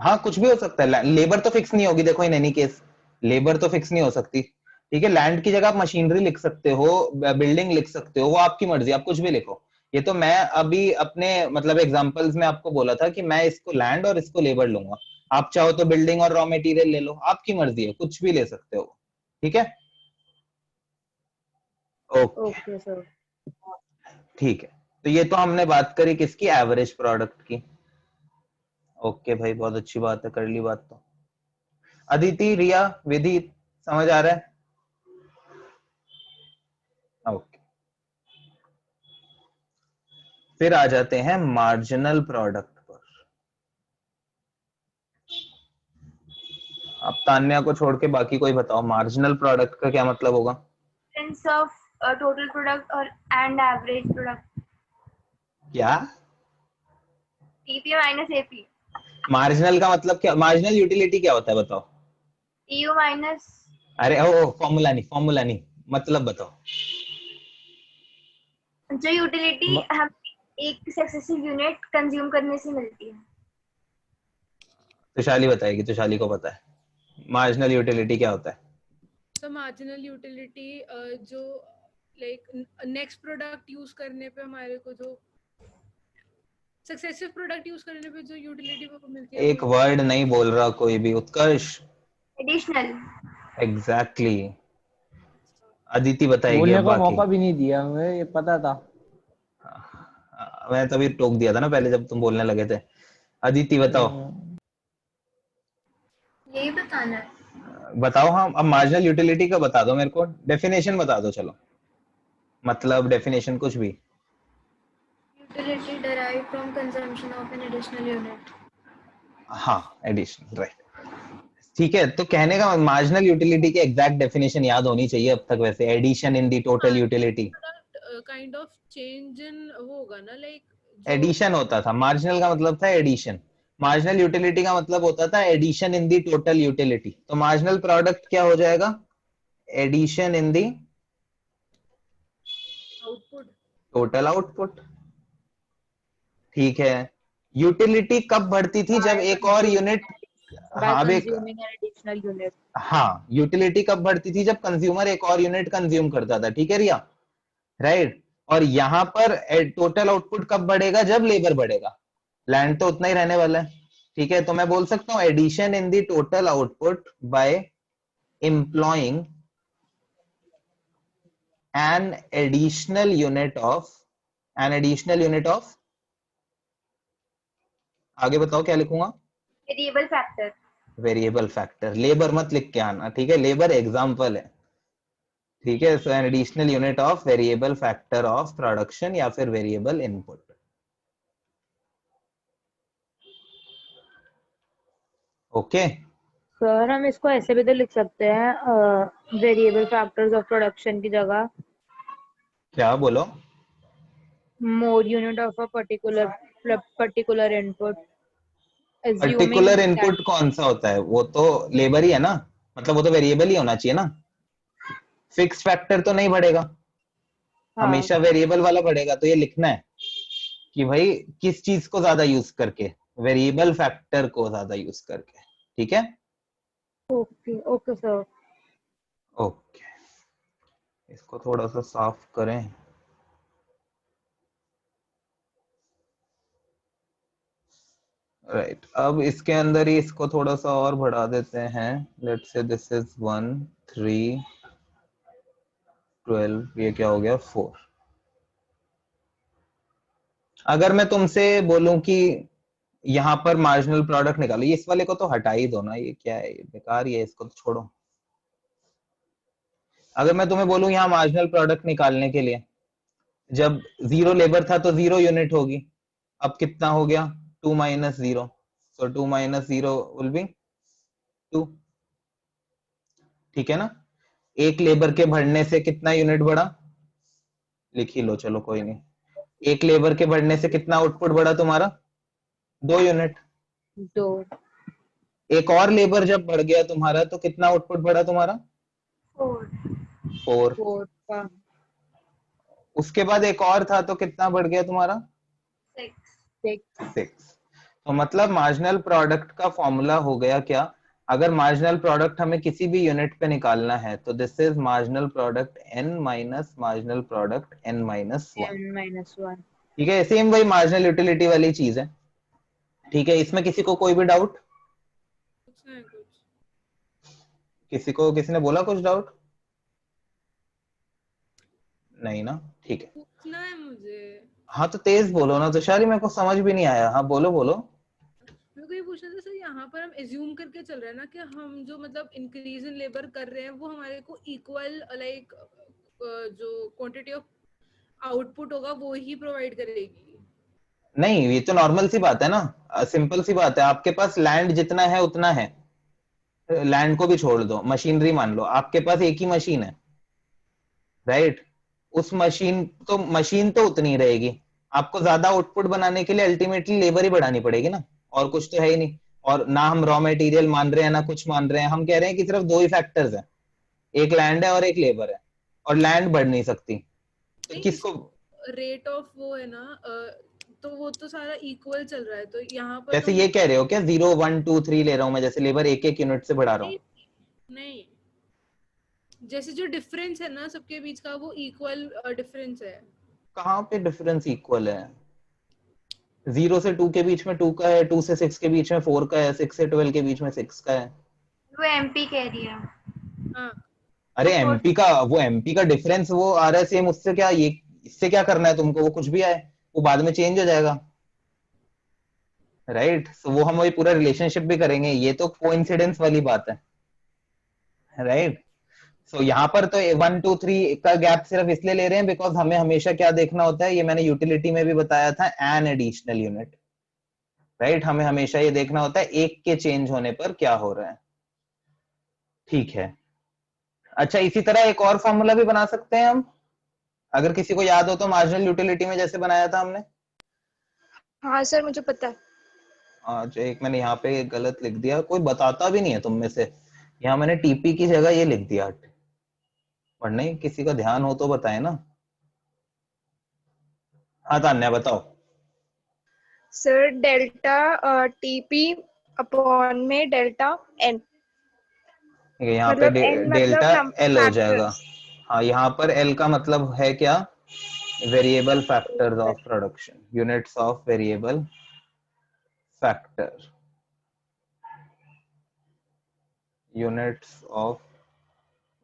हाँ, कुछ भी हो सकता है, लेबर तो फिक्स नहीं होगी, देखो इन एनी केस लेबर तो फिक्स नहीं हो सकती। ठीक है, लैंड की जगह आप मशीनरी लिख सकते हो, बिल्डिंग लिख सकते हो, वो आपकी मर्जी, आप कुछ भी लिखो। ये तो मैं अभी अपने मतलब एग्जांपल्स में आपको बोला था कि मैं इसको लैंड और इसको लेबर लूंगा, आप चाहो तो बिल्डिंग और रॉ मटेरियल ले लो, आपकी मर्जी है, कुछ भी ले सकते हो। ठीक है, ओके,
ओके सर।
ठीक है। तो ये तो हमने बात करी किसकी, एवरेज प्रोडक्ट की। ओके भाई, बहुत अच्छी बात है, कर ली बात। तो अदिति, रिया, विधि, समझ आ रहा है? ओके, फिर आ जाते हैं मार्जिनल प्रोडक्ट पर। अब तान्या को छोड़ के बाकी कोई बताओ, मार्जिनल प्रोडक्ट का क्या मतलब होगा?
डिफरेंस ऑफ टोटल प्रोडक्ट और एंड एवरेज प्रोडक्ट।
क्या
टीपी माइनस एपी।
मार्जिनल का मतलब क्या, मार्जिनल यूटिलिटी क्या होता है बताओ?
TU minus.
अरे ओ, फॉर्मूला नहीं, मतलब बताओ।
जो यूटिलिटी हम एक सक्सेसिव यूनिट कंज्यूम करने से मिलती है।
तुशाली बताएगी, तुशाली को पता है मार्जिनल यूटिलिटी क्या होता है।
तो मार्जिनल यूटिलिटी जो लाइक नेक्स्ट प्रोडक्ट यूज करने पे हमारे को जो सक्सेसिव प्रोडक्ट यूज करने पे जो यूटिलिटी वो मिलती है,
एक वर्ड नहीं बोल रहा कोई भी, उत्कर्ष।
एडिशनल।
एग्जैक्टली, अदिति बताएगी
बोलने
अब
का
बाकी।
मौका भी नहीं दिया, मुझे ये पता था।
मैं तभी टोक दिया था ना पहले जब तुम बोलने लगे थे। अदिति बताओ।
यही बताना है।
बताओ, हाँ, अब मार्जिनल यूटिलिटी का बता दो मेरे को, डेफिनेशन बता दो चलो, मतलब डेफिनेशन कुछ भी।
Utility derived from consumption of an additional unit।
हाँ, एडिशन, राइट। ठीक है, तो कहने का मार्जिनल यूटिलिटी की एग्जैक्ट डेफिनेशन याद होनी चाहिए अब तक वैसे, addition in the total utility.
Kind of change in वो होगा ना, लाइक
एडिशन होता था, मार्जिनल का मतलब था एडिशन, मार्जिनल यूटिलिटी का मतलब होता था addition in the total utility. तो मार्जिनल प्रोडक्ट क्या हो जाएगा, addition in the
output.
Total output. ठीक है, यूटिलिटी कब बढ़ती थी, जब एक और यूनिट,
बाय
हाँ अब एक,
कंज्यूमिंग एन एडिशनल यूनिट।
हाँ, यूटिलिटी कब बढ़ती थी, जब कंज्यूमर एक और यूनिट कंज्यूम करता था। ठीक है रिया, राइट। और यहां पर टोटल आउटपुट कब बढ़ेगा, जब लेबर बढ़ेगा, लैंड तो उतना ही रहने वाला है। ठीक है, तो मैं बोल सकता हूं addition in the total output by employing an additional unit of, आगे बताओ क्या लिखूंगा?
Variable factor.
Variable factor, labour मत लिख के आना, ठीक है, लेबर एग्जाम्पल है। ठीक है, so an additional unit of variable factor of production या फिर वेरिएबल इनपुट। ओके,
सर हम इसको ऐसे भी तो लिख सकते हैं वेरिएबल फैक्टर्स ऑफ प्रोडक्शन की जगह
क्या बोलो?
मोर unit of a particular input assuming
particular
that।
Input कौन सा होता है, वो तो लेबर ही है ना, मतलब वो तो वेरिएबल ही होना चाहिए ना, फिक्स फैक्टर तो नहीं बढ़ेगा,
हाँ
हमेशा वेरिएबल वाला बढ़ेगा। तो ये लिखना है कि भाई किस चीज को ज्यादा यूज करके, वेरिएबल फैक्टर को ज्यादा यूज करके। ठीक है,
ओके ओके सर।
ओके, इसको थोड़ा सा साफ करें। राइट, अब इसके अंदर ही इसको थोड़ा सा और बढ़ा देते हैं। लेट्स से दिस इज 1 3 12, ये क्या हो गया 4। अगर मैं तुमसे बोलूं कि यहाँ पर मार्जिनल प्रोडक्ट निकालो, ये इस वाले को तो हटा ही दो ना, ये क्या है, ये बेकार ही है, इसको तो छोड़ो। अगर मैं तुम्हें बोलूं यहाँ मार्जिनल प्रोडक्ट निकालने के लिए, जब जीरो लेबर था तो जीरो यूनिट होगी, अब कितना हो गया 2 minus 0, so 2 minus 0 will be 2। ठीक है ना, एक लेबर के बढ़ने से कितना यूनिट बढ़ा, लिख ही लो, चलो कोई नहीं, एक लेबर के बढ़ने से कितना आउटपुट बढ़ा तुम्हारा? 2 यूनिट।
2
एक और लेबर जब बढ़ गया तुम्हारा तो कितना आउटपुट बढ़ा तुम्हारा?
4
4।
4 का
उसके बाद एक और था तो कितना बढ़ गया तुम्हारा?
6
6
6। तो मतलब मार्जिनल प्रोडक्ट का फॉर्मूला हो गया क्या? अगर मार्जिनल प्रोडक्ट हमें किसी भी यूनिट पे निकालना है तो this is marginal product n minus marginal product n minus 1।
n-1
ठीक है, सेम वही मार्जिनल यूटिलिटी वाली चीज है। ठीक है, इसमें किसी को कोई भी डाउट?
पूछना है कुछ?
किसी ने बोला कुछ डाउट? नहीं ना, ठीक है।
पूछना है मुझे।
हाँ तो तेज बोलो ना तुषारी, मेरे को समझ भी नहीं आया। हाँ बोलो बोलो।
मेरे को ये पूछना था सर, यहाँ पर हम एज्यूम करके चल रहे हैं ना कि हम जो मतलब इंक्रीज इन लेबर कर रहे हैं वो हमारे को इक्वल लाइक जो क्वांटिटी ऑफ आउटपुट होगा वो ही प्रोवाइड करेगी।
नहीं, ये तो नॉर्मल सी बात है ना, सिंपल सी बात है। आपके पास लैंड जितना है उतना है, लैंड को भी छोड़ दो, मशीनरी मान लो आपके पास एक ही मशीन है, राइट? उस मशीन तो उतनी रहेगी। आपको ज्यादा आउटपुट बनाने के लिए अल्टीमेटली लेबर ही बढ़ानी पड़ेगी ना, और कुछ तो है ही नहीं। और ना हम रॉ मटेरियल मान रहे हैं ना कुछ मान रहे हैं, हम कह रहे हैं कि सिर्फ 2 ही फैक्टर्स हैं, एक लैंड है और एक लेबर है, और लैंड बढ़ नहीं सकती। तो
नहीं,
किसको?
रेट ऑफ वो है ना तो वो तो सारा इक्वल चल रहा है तो यहाँ पर
जैसे
तो
ये कह रहे हो क्या 0 1 2 3 ले रहा हूं मैं, जैसे लेबर एक एक यूनिट से बढ़ा रहा हूँ?
नहीं नहीं, जैसे जो डिफरेंस है ना सबके बीच का वो इक्वल डिफरेंस है।
कहाँ पे डिफरेंस इक्वल है? 0 से 2 के बीच में 2 का है, 2 से 6 के बीच में 4 का है, 6 से 12 के बीच में 6 का है।
वो एमपी कह रही है।
हाँ
अरे
तो
एमपी का डिफरेंस वो आ रहा है सेम, उससे क्या ये, इससे क्या करना है तुमको? वो कुछ भी आए, वो बाद में चेंज हो जाएगा, राइट? सो वो हम वही पूरा रिलेशनशिप भी करेंगे, ये तो कोइंसिडेंस वाली बात है, राइट? सो यहाँ पर तो 1 2 3 का गैप सिर्फ इसलिए ले रहे हैं बिकॉज हमें हमेशा क्या देखना होता है, ये मैंने यूटिलिटी में भी बताया था, एन एडिशनल यूनिट, राइट? हमें हमेशा ये देखना होता है एक के चेंज होने पर क्या हो रहा है। ठीक है, अच्छा इसी तरह एक और फॉर्मूला भी बना सकते हैं हम, अगर किसी को याद हो तो, मार्जिनल यूटिलिटी में जैसे बनाया था हमने।
हाँ सर मुझे पता है।
अच्छा, एक मैंने यहाँ पे गलत लिख दिया, कोई बताता भी नहीं है तुम में से, यहाँ मैंने टीपी की जगह ये लिख दिया, और नहीं किसी का ध्यान हो तो बताए ना। हाँ तान्या बताओ।
सर डेल्टा टीपी अपॉन में डेल्टा एन,
ठीक है, यहाँ पे
मतलब एन
डेल्टा
मतलब
एल हो जाएगा।
फैक्टर्स।
हाँ, यहाँ पर एल का मतलब है क्या? Variable factors of production, units of variable factor, units of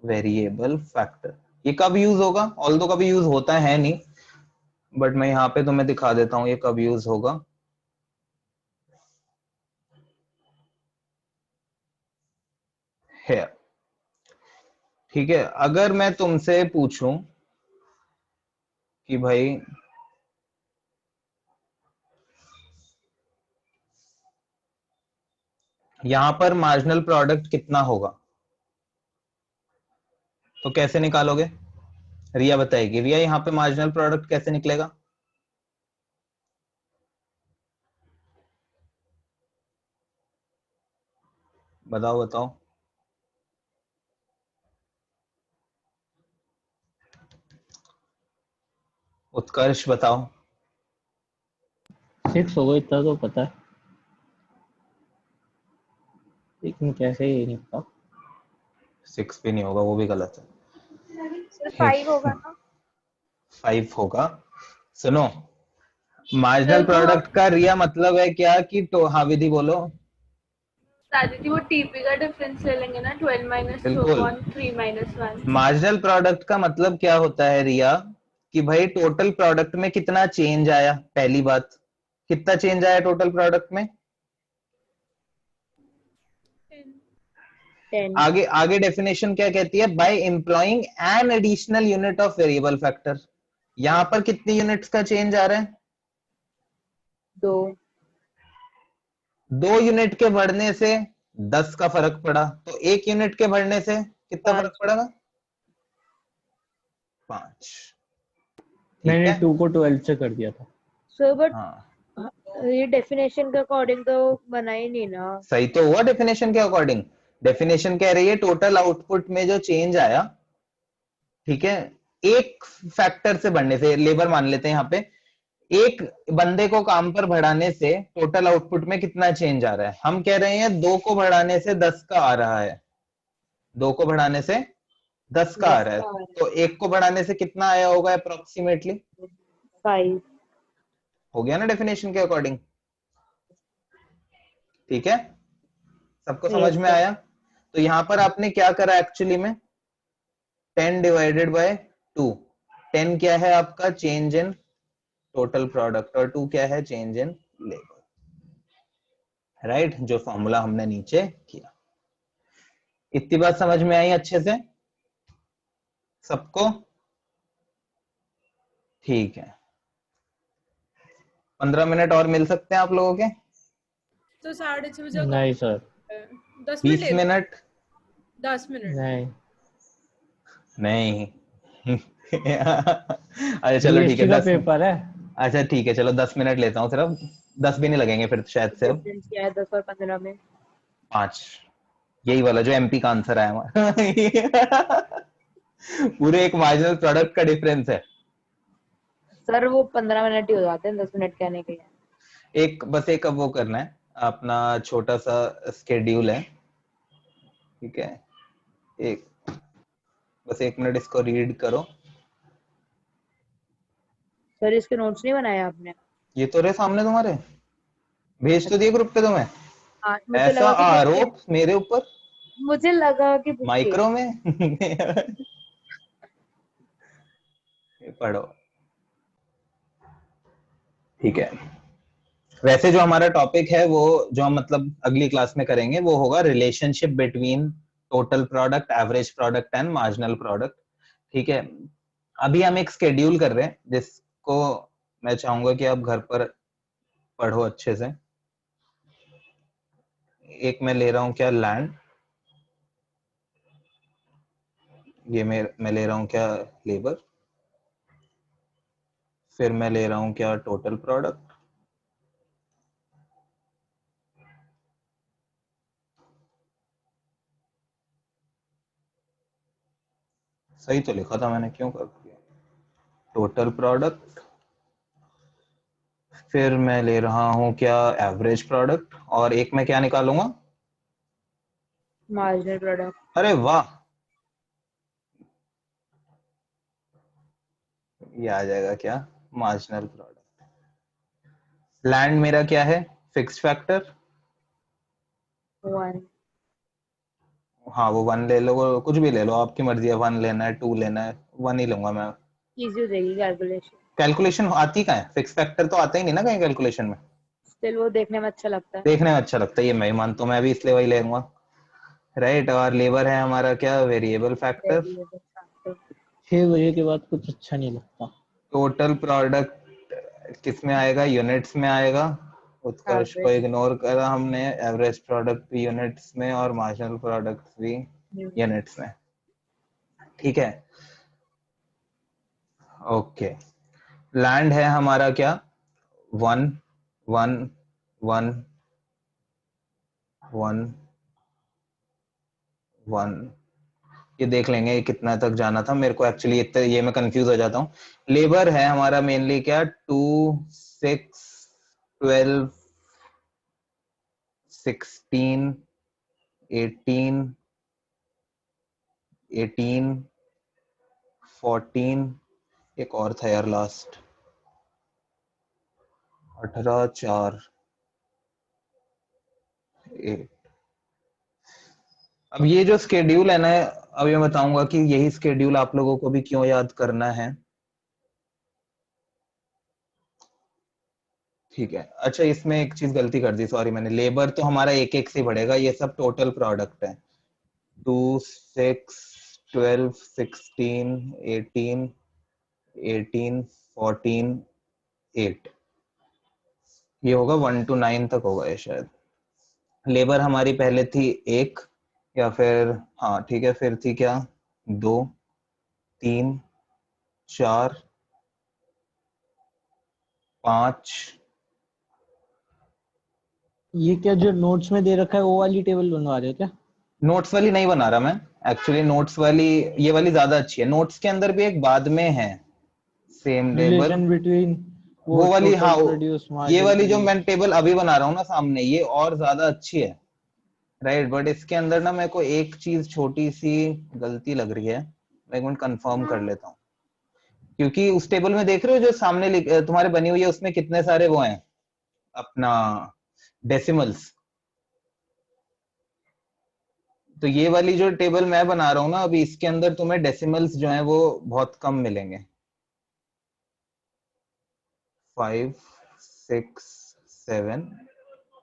variable factor. ये कब यूज होगा? ऑल्दो कभी यूज होता है नहीं, बट मैं यहाँ पे तुम्हें दिखा देता हूँ ये कब यूज होगा। है, ठीक है, अगर मैं तुमसे पूछूं कि भाई यहां पर मार्जिनल प्रोडक्ट कितना होगा, तो कैसे निकालोगे? रिया बताएगी। रिया, यहाँ पे मार्जिनल प्रोडक्ट कैसे निकलेगा? बताओ बताओ। उत्कर्ष बताओ।
6 होगा, इतना तो पता है, लेकिन कैसे ही नहीं पता।
6 भी नहीं होगा, वो भी गलत है।
सर 5 होगा ना?
5 होगा। सुनो, मार्जिनल
सर वो
प्रोडक्ट का रिया मतलब है क्या कि, तो हाँ विधि बोलो।
दादी जी वो टीपी का डिफरेंस ले लेंगे ना, 12 माइनस 2
बिल्कुल,
अपॉन 3 माइनस 1।
मार्जिनल प्रोडक्ट का मतलब क्या होता है रिया, कि भाई टोटल प्रोडक्ट में कितना चेंज आया, पहली बात, कितना चेंज आया टोटल प्रोडक्ट में।
10
आगे आगे डेफिनेशन क्या कहती है? By employing an additional unit of variable factor. यहां पर कितनी यूनिट्स का चेंज आ रहा है?
2
2 यूनिट के बढ़ने से 10 का फर्क पड़ा, तो 1 यूनिट के बढ़ने से कितना फर्क
5
पड़ेगा? 5।
मैंने
है
2 को 12 से कर दिया था।
सर बट
हाँ
ये डेफिनेशन के अकॉर्डिंग तो बना ही नहीं ना।
सही तो हुआ डेफिनेशन के अकॉर्डिंग। डेफिनेशन कह रही है टोटल आउटपुट में जो चेंज आया, ठीक है, एक फैक्टर से बढ़ने से, लेबर मान लेते हैं यहाँ पे, एक बंदे को काम पर बढ़ाने से टोटल आउटपुट में कितना चेंज आ रहा है। हम कह रहे हैं 2 को बढ़ाने से 10 का आ रहा है, 2 को बढ़ाने से 10 का आ रहा है, तो 1 को बढ़ाने से कितना आया होगा अप्रोक्सीमेटली।
5।
हो गया ना डेफिनेशन के अकॉर्डिंग। ठीक है, सबको समझ में आया। तो यहां पर आपने क्या करा एक्चुअली में, 10 डिवाइडेड बाय 2। 10 क्या है आपका चेंज इन टोटल प्रोडक्ट और 2 क्या है चेंज इन लेबर, राइट, जो फॉर्मूला हमने नीचे किया। इतनी बात समझ में आई अच्छे से सबको? ठीक है, 15 मिनट और मिल सकते हैं आप लोगों के?
तो 6:30 बजे
नहीं सर,
10 मिनट
20 मिनट
10 मिनट
नहीं,
नहीं अच्छा चलो ठीक है,
जीएसटी का
10।
पेपर है।
अच्छा ठीक है, चलो 10 मिनट लेता हूँ सिर्फ, 10 भी नहीं लगेंगे फिर शायद से। अब
डिफरेंस क्या है 10 और 15 में?
5, यही वाला जो एमपी का आंसर आया हमारा पूरे एक मार्जिनल प्रोडक्ट का डिफरेंस है।
सर वो 15 मिनट ही हो जाते हैं 10 मिनट कहने के लिए।
एक बस एक अब वो करना है, अपना छोटा सा स्केड्यूल है, ठीक है, एक बस 1 मिनट इसको रीड करो।
सर इसके नोट्स नहीं बनाए आपने?
ये तो रहे सामने तुम्हारे, भेज तो दिए ग्रुप पे तुम्हें।
हाँ, मुझे
ऐसा
लगा कि बुक के,
आरोप मेरे ऊपर
मुझे लगा कि बुक के।
माइक्रो में पढ़ो, ठीक है। वैसे जो हमारा टॉपिक है वो जो हम मतलब अगली क्लास में करेंगे वो होगा relationship between total product, average product and marginal product, ठीक है। अभी हम एक स्केड्यूल कर रहे हैं जिसको मैं चाहूंगा कि आप घर पर पढ़ो अच्छे से। एक मैं ले रहा हूं क्या लैंड, ये मैं ले रहा हूं क्या लेबर, फिर मैं ले रहा हूं क्या टोटल प्रोडक्ट, सही तो लिखा था मैंने, क्यों कर दिया, टोटल प्रोडक्ट, फिर मैं ले रहा हूं क्या एवरेज प्रोडक्ट, और एक मैं क्या निकालूंगा,
मार्जिनल प्रोडक्ट।
अरे वाह, ये आ जाएगा क्या मार्जिनल प्रोडक्ट। लैंड मेरा क्या है फिक्स्ड फैक्टर,
1।
हाँ वो 1 ले लो, कुछ भी ले लो आपकी मर्जी है, 1 लेना है 2 लेना है, 1 ही लूंगा मैं।
इजी हो जाएगी कैलकुलेशन।
कैलकुलेशन आती कहाँ है, फिक्स फैक्टर तो आता ही नहीं ना कहीं कैलकुलेशन में।
स्टिल वो देखने में अच्छा लगता है।
देखने में अच्छा लगता है, ये मैं ही मानता हूँ, मैं भी इसलिए वही ले लूंगा, राइट। और लेबर है हमारा क्या वेरिएबल फैक्टर।
Variable factor।
6 बजे के बाद कुछ अच्छा नहीं लगता।
टोटल प्रोडक्ट किस में आएगा, यूनिट्स में आएगा, उत्कर्ष को
Average।
इग्नोर करा हमने, एवरेज प्रोडक्ट भी यूनिट्स में और मार्जिनल प्रोडक्ट भी यूनिट्स में, ठीक है, ओके। लैंड है हमारा क्या 1 1 1 1 1, ये देख लेंगे ये कितना तक जाना था, मेरे को एक्चुअली ये मैं कंफ्यूज हो जाता हूँ। लेबर है हमारा मेनली क्या 2 6 12 16 18 18 14, एक और था यार लास्ट 18 4 8। अब ये जो स्केड्यूल है ना, अब ये बताऊंगा कि यही स्केड्यूल आप लोगों को भी क्यों याद करना है, ठीक है। अच्छा इसमें एक चीज गलती कर दी, सॉरी मैंने, लेबर तो हमारा एक एक से बढ़ेगा, ये सब टोटल प्रोडक्ट है, 2 6 12 16 18 18 14 8, ये होगा 1 to 9 तक होगा ये शायद। लेबर हमारी पहले थी 1 या फिर हाँ ठीक है, फिर थी क्या 2 3 4 5।
ये क्या जो नोट्स में दे रखा है वो वाली टेबल बनवा रहे हो क्या?
नोट्स वाली नहीं बना रहा मैं एक्चुअली, नोट्स वाली ये वाली ज्यादा अच्छी है। नोट्स के अंदर भी एक बाद में है सेम टेबल,
रिलेशन बिटवीन
वो वाली, हाँ
टोटल प्रोड्यूस,
ये
मार्जिन
वाली जो
प्रोड्यूस।
मैं टेबल अभी बना रहा हूँ ना सामने, ये और ज्यादा अच्छी है, राइट। बट इसके अंदर ना मेरे को एक चीज छोटी सी गलती लग रही है, मैं एक मिनट कंफर्म कर लेता हूँ। क्योंकि उस टेबल में देख रहे हो जो सामने तुम्हारे बनी हुई है, उसमें कितने सारे वो हैं अपना डेसिमल्स। तो ये वाली जो टेबल मैं बना रहा हूँ ना अभी, इसके अंदर तुम्हें डेसिमल्स जो हैं वो बहुत कम मिलेंगे। 5, 6, 7,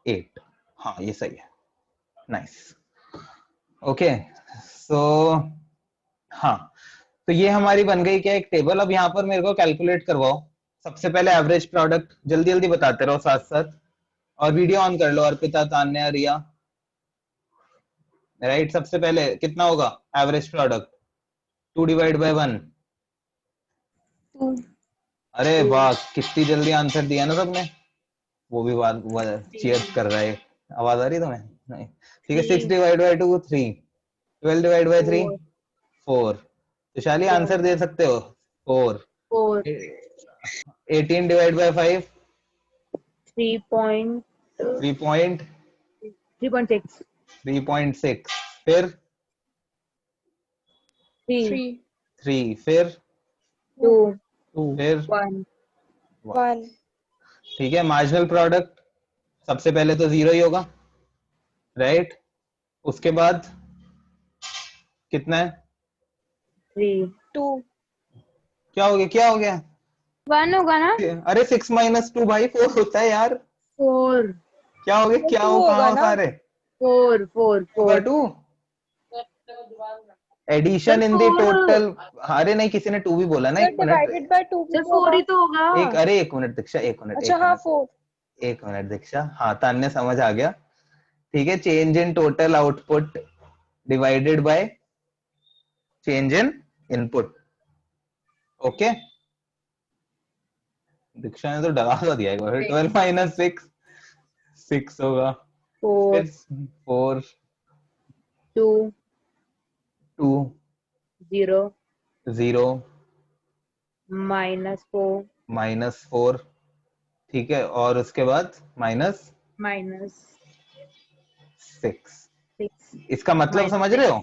8, हाँ ये सही है, नाइस। ओके सो हाँ, तो ये हमारी बन गई क्या एक टेबल। अब यहाँ पर मेरे को कैलकुलेट करवाओ। सबसे पहले एवरेज प्रोडक्ट, जल्दी जल्दी बताते रहो साथ साथ, और वीडियो ऑन कर लो अर्पिता, तान्या, रिया, राइट। सबसे पहले कितना होगा एवरेज प्रोडक्ट? 2 divide by 1।
2।
अरे वाह, कितनी जल्दी आंसर दिया ना सबने। वो भी बात चीयर्स कर रहा है, आवाज आ रही तुम्हें? नहीं, ठीक है। 6 डिवाइड बाय 2 3, 12 डिवाइड बाय 3 4। तो शाली आंसर दे सकते हो 4।
4
18 डिवाइड बाय 5
3.6
3.6। फिर
3
3
3, फिर
2
फिर
1
1
ठीक है। मार्जिनल प्रोडक्ट सबसे पहले तो 0 ही होगा, राइट। उसके बाद कितना है?
3
2
क्या हो गया, क्या हो गया?
1 होगा ना?
अरे 6 - 2 भाई 4 होता है यार।
4
क्या हो गया, क्या हो, कहाँ हो सारे?
4 4 4
2 एडिशन इन द टोटल। अरे नहीं, किसी ने 2 भी बोला ना,
सर
एक मिनट।
डिवाइडेड बाय 2 भी
सर
तो
4 ही
होगा।
तो होगा।
अरे एक मिनट दीक्षा, एक मिनट,
अच्छा
एक
हाँ
मिनट,
4।
एक मिनट दीक्षा। हाँ, तान्य समझ आ गया, ठीक है। Change in total output divided by change in input. Okay, Diksha ने तो डरा सा दिया एक बार। 12 - 6 6 होगा।
4
फिर 4
2
2
0
0
-4
-4, ठीक है। और उसके बाद -6।
-6
इसका मतलब समझ रहे हो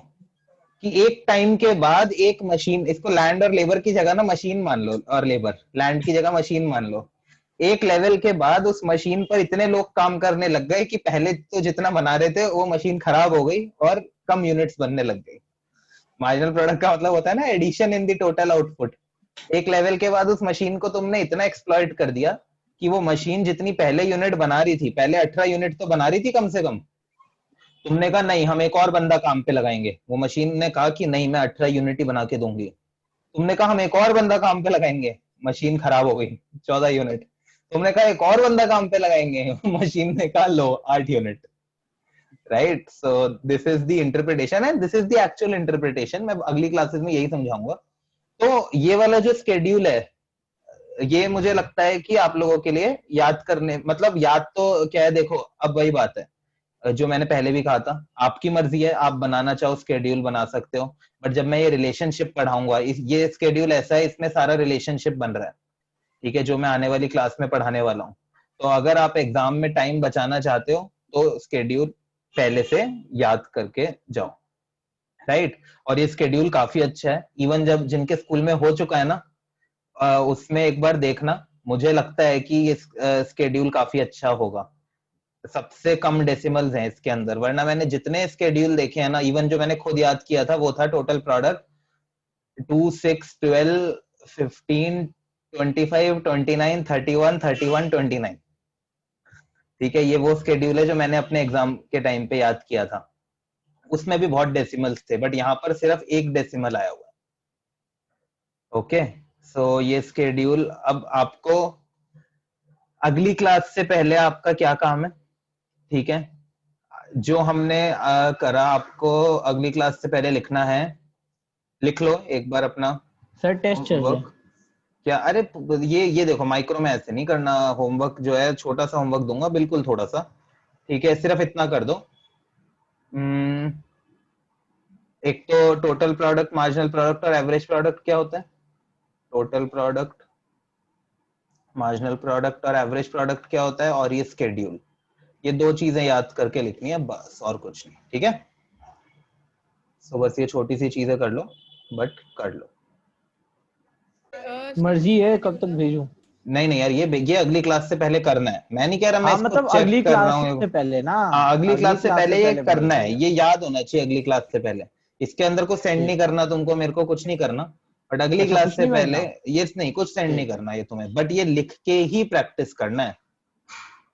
कि एक टाइम के बाद एक मशीन, इसको लैंड और लेबर की जगह ना मशीन मान लो, और लेबर लैंड की जगह मशीन मान लो। एक लेवल के बाद उस मशीन पर इतने लोग काम करने लग गए कि पहले तो जितना बना रहे थे वो मशीन खराब हो गई और कम यूनिट्स बनने लग गई। मार्जिनल प्रोडक्ट का मतलब होता है ना addition in the total output. एक लेवल के बाद उस मशीन को तुमने इतना एक्सप्लॉइट कर दिया कि वो मशीन जितनी पहले यूनिट बना रही थी, पहले 18 यूनिट तो बना रही थी कम से कम, तुमने कहा नहीं हम एक और बंदा काम पे लगाएंगे। वो मशीन ने कहा कि नहीं मैं 18 यूनिट ही बना के दूंगी। तुमने कहा हम एक और बंदा काम पे लगाएंगे, मशीन खराब हो गई 14 यूनिट। तुमने कहा एक और बंदा काम पे लगाएंगे, मशीन ने कहा लो 8 unit, right. So this is the interpretation and this is the actual interpretation. मैं अगली क्लासेस में यही समझाऊंगा। तो ये वाला जो स्केड्यूल है, ये मुझे लगता है कि आप लोगों के लिए याद करने, मतलब याद तो क्या है, देखो अब वही बात है जो मैंने पहले भी कहा था, आपकी मर्जी है, आप बनाना चाहो स्केड्यूल बना सकते हो। बट जब मैं ये रिलेशनशिप पढ़ाऊंगा, ये स्केड्यूल ऐसा है, इसमें सारा रिलेशनशिप बन रहा है, ठीक है, जो मैं आने वाली क्लास में पढ़ाने वाला हूँ। तो अगर आप एग्जाम में टाइम बचाना चाहते हो तो स्केड्यूल पहले से याद करके जाओ, राइट। और ये स्केड्यूल काफी अच्छा है, इवन जब जिनके स्कूल में हो चुका है ना, उसमें एक बार देखना, मुझे लगता है कि ये स्केड्यूल काफी अच्छा होगा। सबसे कम डेसिमल्स हैं इसके अंदर, वरना मैंने जितने स्केड्यूल देखे हैं ना, इवन जो मैंने खुद याद किया था वो था टोटल प्रोडक्ट 2 6 12 15 25 29 31 31 29, ठीक है। ये वो स्केड्यूल है जो मैंने अपने एग्जाम के टाइम पे याद किया था। उसमें भी बहुत डेसिमल्स थे, बट यहाँ पर सिर्फ एक डेसिमल आया हुआ है। ओके, सो ये स्केड्यूल अब आपको अगली क्लास से पहले आपका क्या काम है, ठीक है, जो हमने करा आपको अगली क्लास से पहले लिखना है। लिख लो एक बार अपना
सर टेस्ट चल रहा है।
वर्क। क्या? अरे ये देखो, माइक्रो में ऐसे नहीं करना। होमवर्क जो है छोटा सा होमवर्क दूंगा, बिल्कुल थोड़ा सा, ठीक है? सिर्फ इतना कर दो। हम्म, एक तो टोटल प्रोडक्ट, मार्जिनल प्रोडक्ट और एवरेज प्रोडक्ट क्या होता है? टोटल प्रोडक्ट, मार्जिनल प्रोडक्ट और एवरेज प्रोडक्ट क्या होता है? और ये स्केड्यूल, ये दो चीजें याद करके लिखनी है बस, और कुछ नहीं, ठीक है? सो बस ये छोटी सी चीजें कर लो, बट कर लो।
मर्जी है कब तक भेजूं?
नहीं नहीं यार, ये अगली क्लास से पहले करना है। मैं नहीं कह रहा मैं
हाँ
इसको
मतलब
चेक
अगली
कर रहा
क्लास
हूँ।
से पहले ना।
हाँ, अगली क्लास से पहले ये
पता
करना है,
चलेगा।
ये याद होना चाहिए अगली क्लास से पहले। इसके अंदर कुछ सेंड नहीं
ठीक।
करना तुमको, मेरे को कुछ नहीं करना, बट अगली
अच्छा,
क्लास
कुछ
से
नहीं
पहले
करना।
ये नहीं, कुछ सेंड नहीं
ठीक है।
करना ये तुम्हें, बट ये लिख के ही प्रैक्टिस करना है,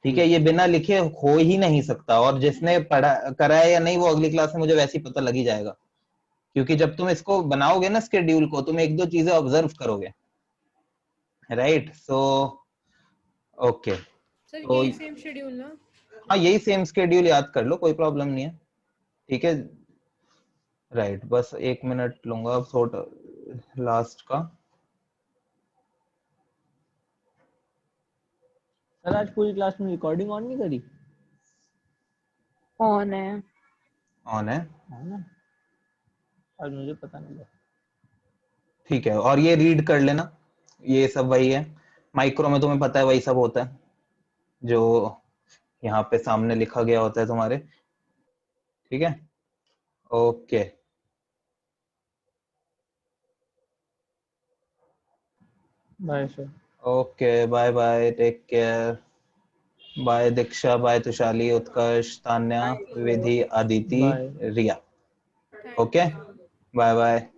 ठीक है?
ठीक
ये
है।
बिना लिखे हो ही नहीं सकता, और जिसने पढ़ा करा है या नहीं वो अगली क्लास में मुझे वैसे ही पता लग ही जाएगा, क्योंकि जब तुम इसको बनाओगे ना स्केड्यूल को, तुम एक दो चीजें ऑब्जर्व करोगे, राइट? सो ओके,
सर
तो
यही सेम शेड्यूल ना?
हाँ, यही सेम स्केड्यूल याद कर लो, कोई प्रॉब्लम नहीं है, ठीक है? राइट, बस 1 मिनट लूंगा अब थोड़ा लास्ट का।
सर आज पूरी क्लास में रिकॉर्डिंग ऑन नहीं करी?
ऑन है।
ऑन है,
है ना? आज मुझे पता नहीं लगा।
ठीक है? और ये रीड कर लेना, ये सब वही है, माइक्रो में तुम्हें पता है वही सब होता है जो यहाँ पे सामने लिखा गया होता है तुम्हारे, ठीक है? Okay,
bye sir.
Okay, bye bye, take care, bye Diksha, bye Tushali, Utkarsh, Tanya, Vidhi, Aditi,
bye.
Riya.
Thank
okay,
you.
Bye bye.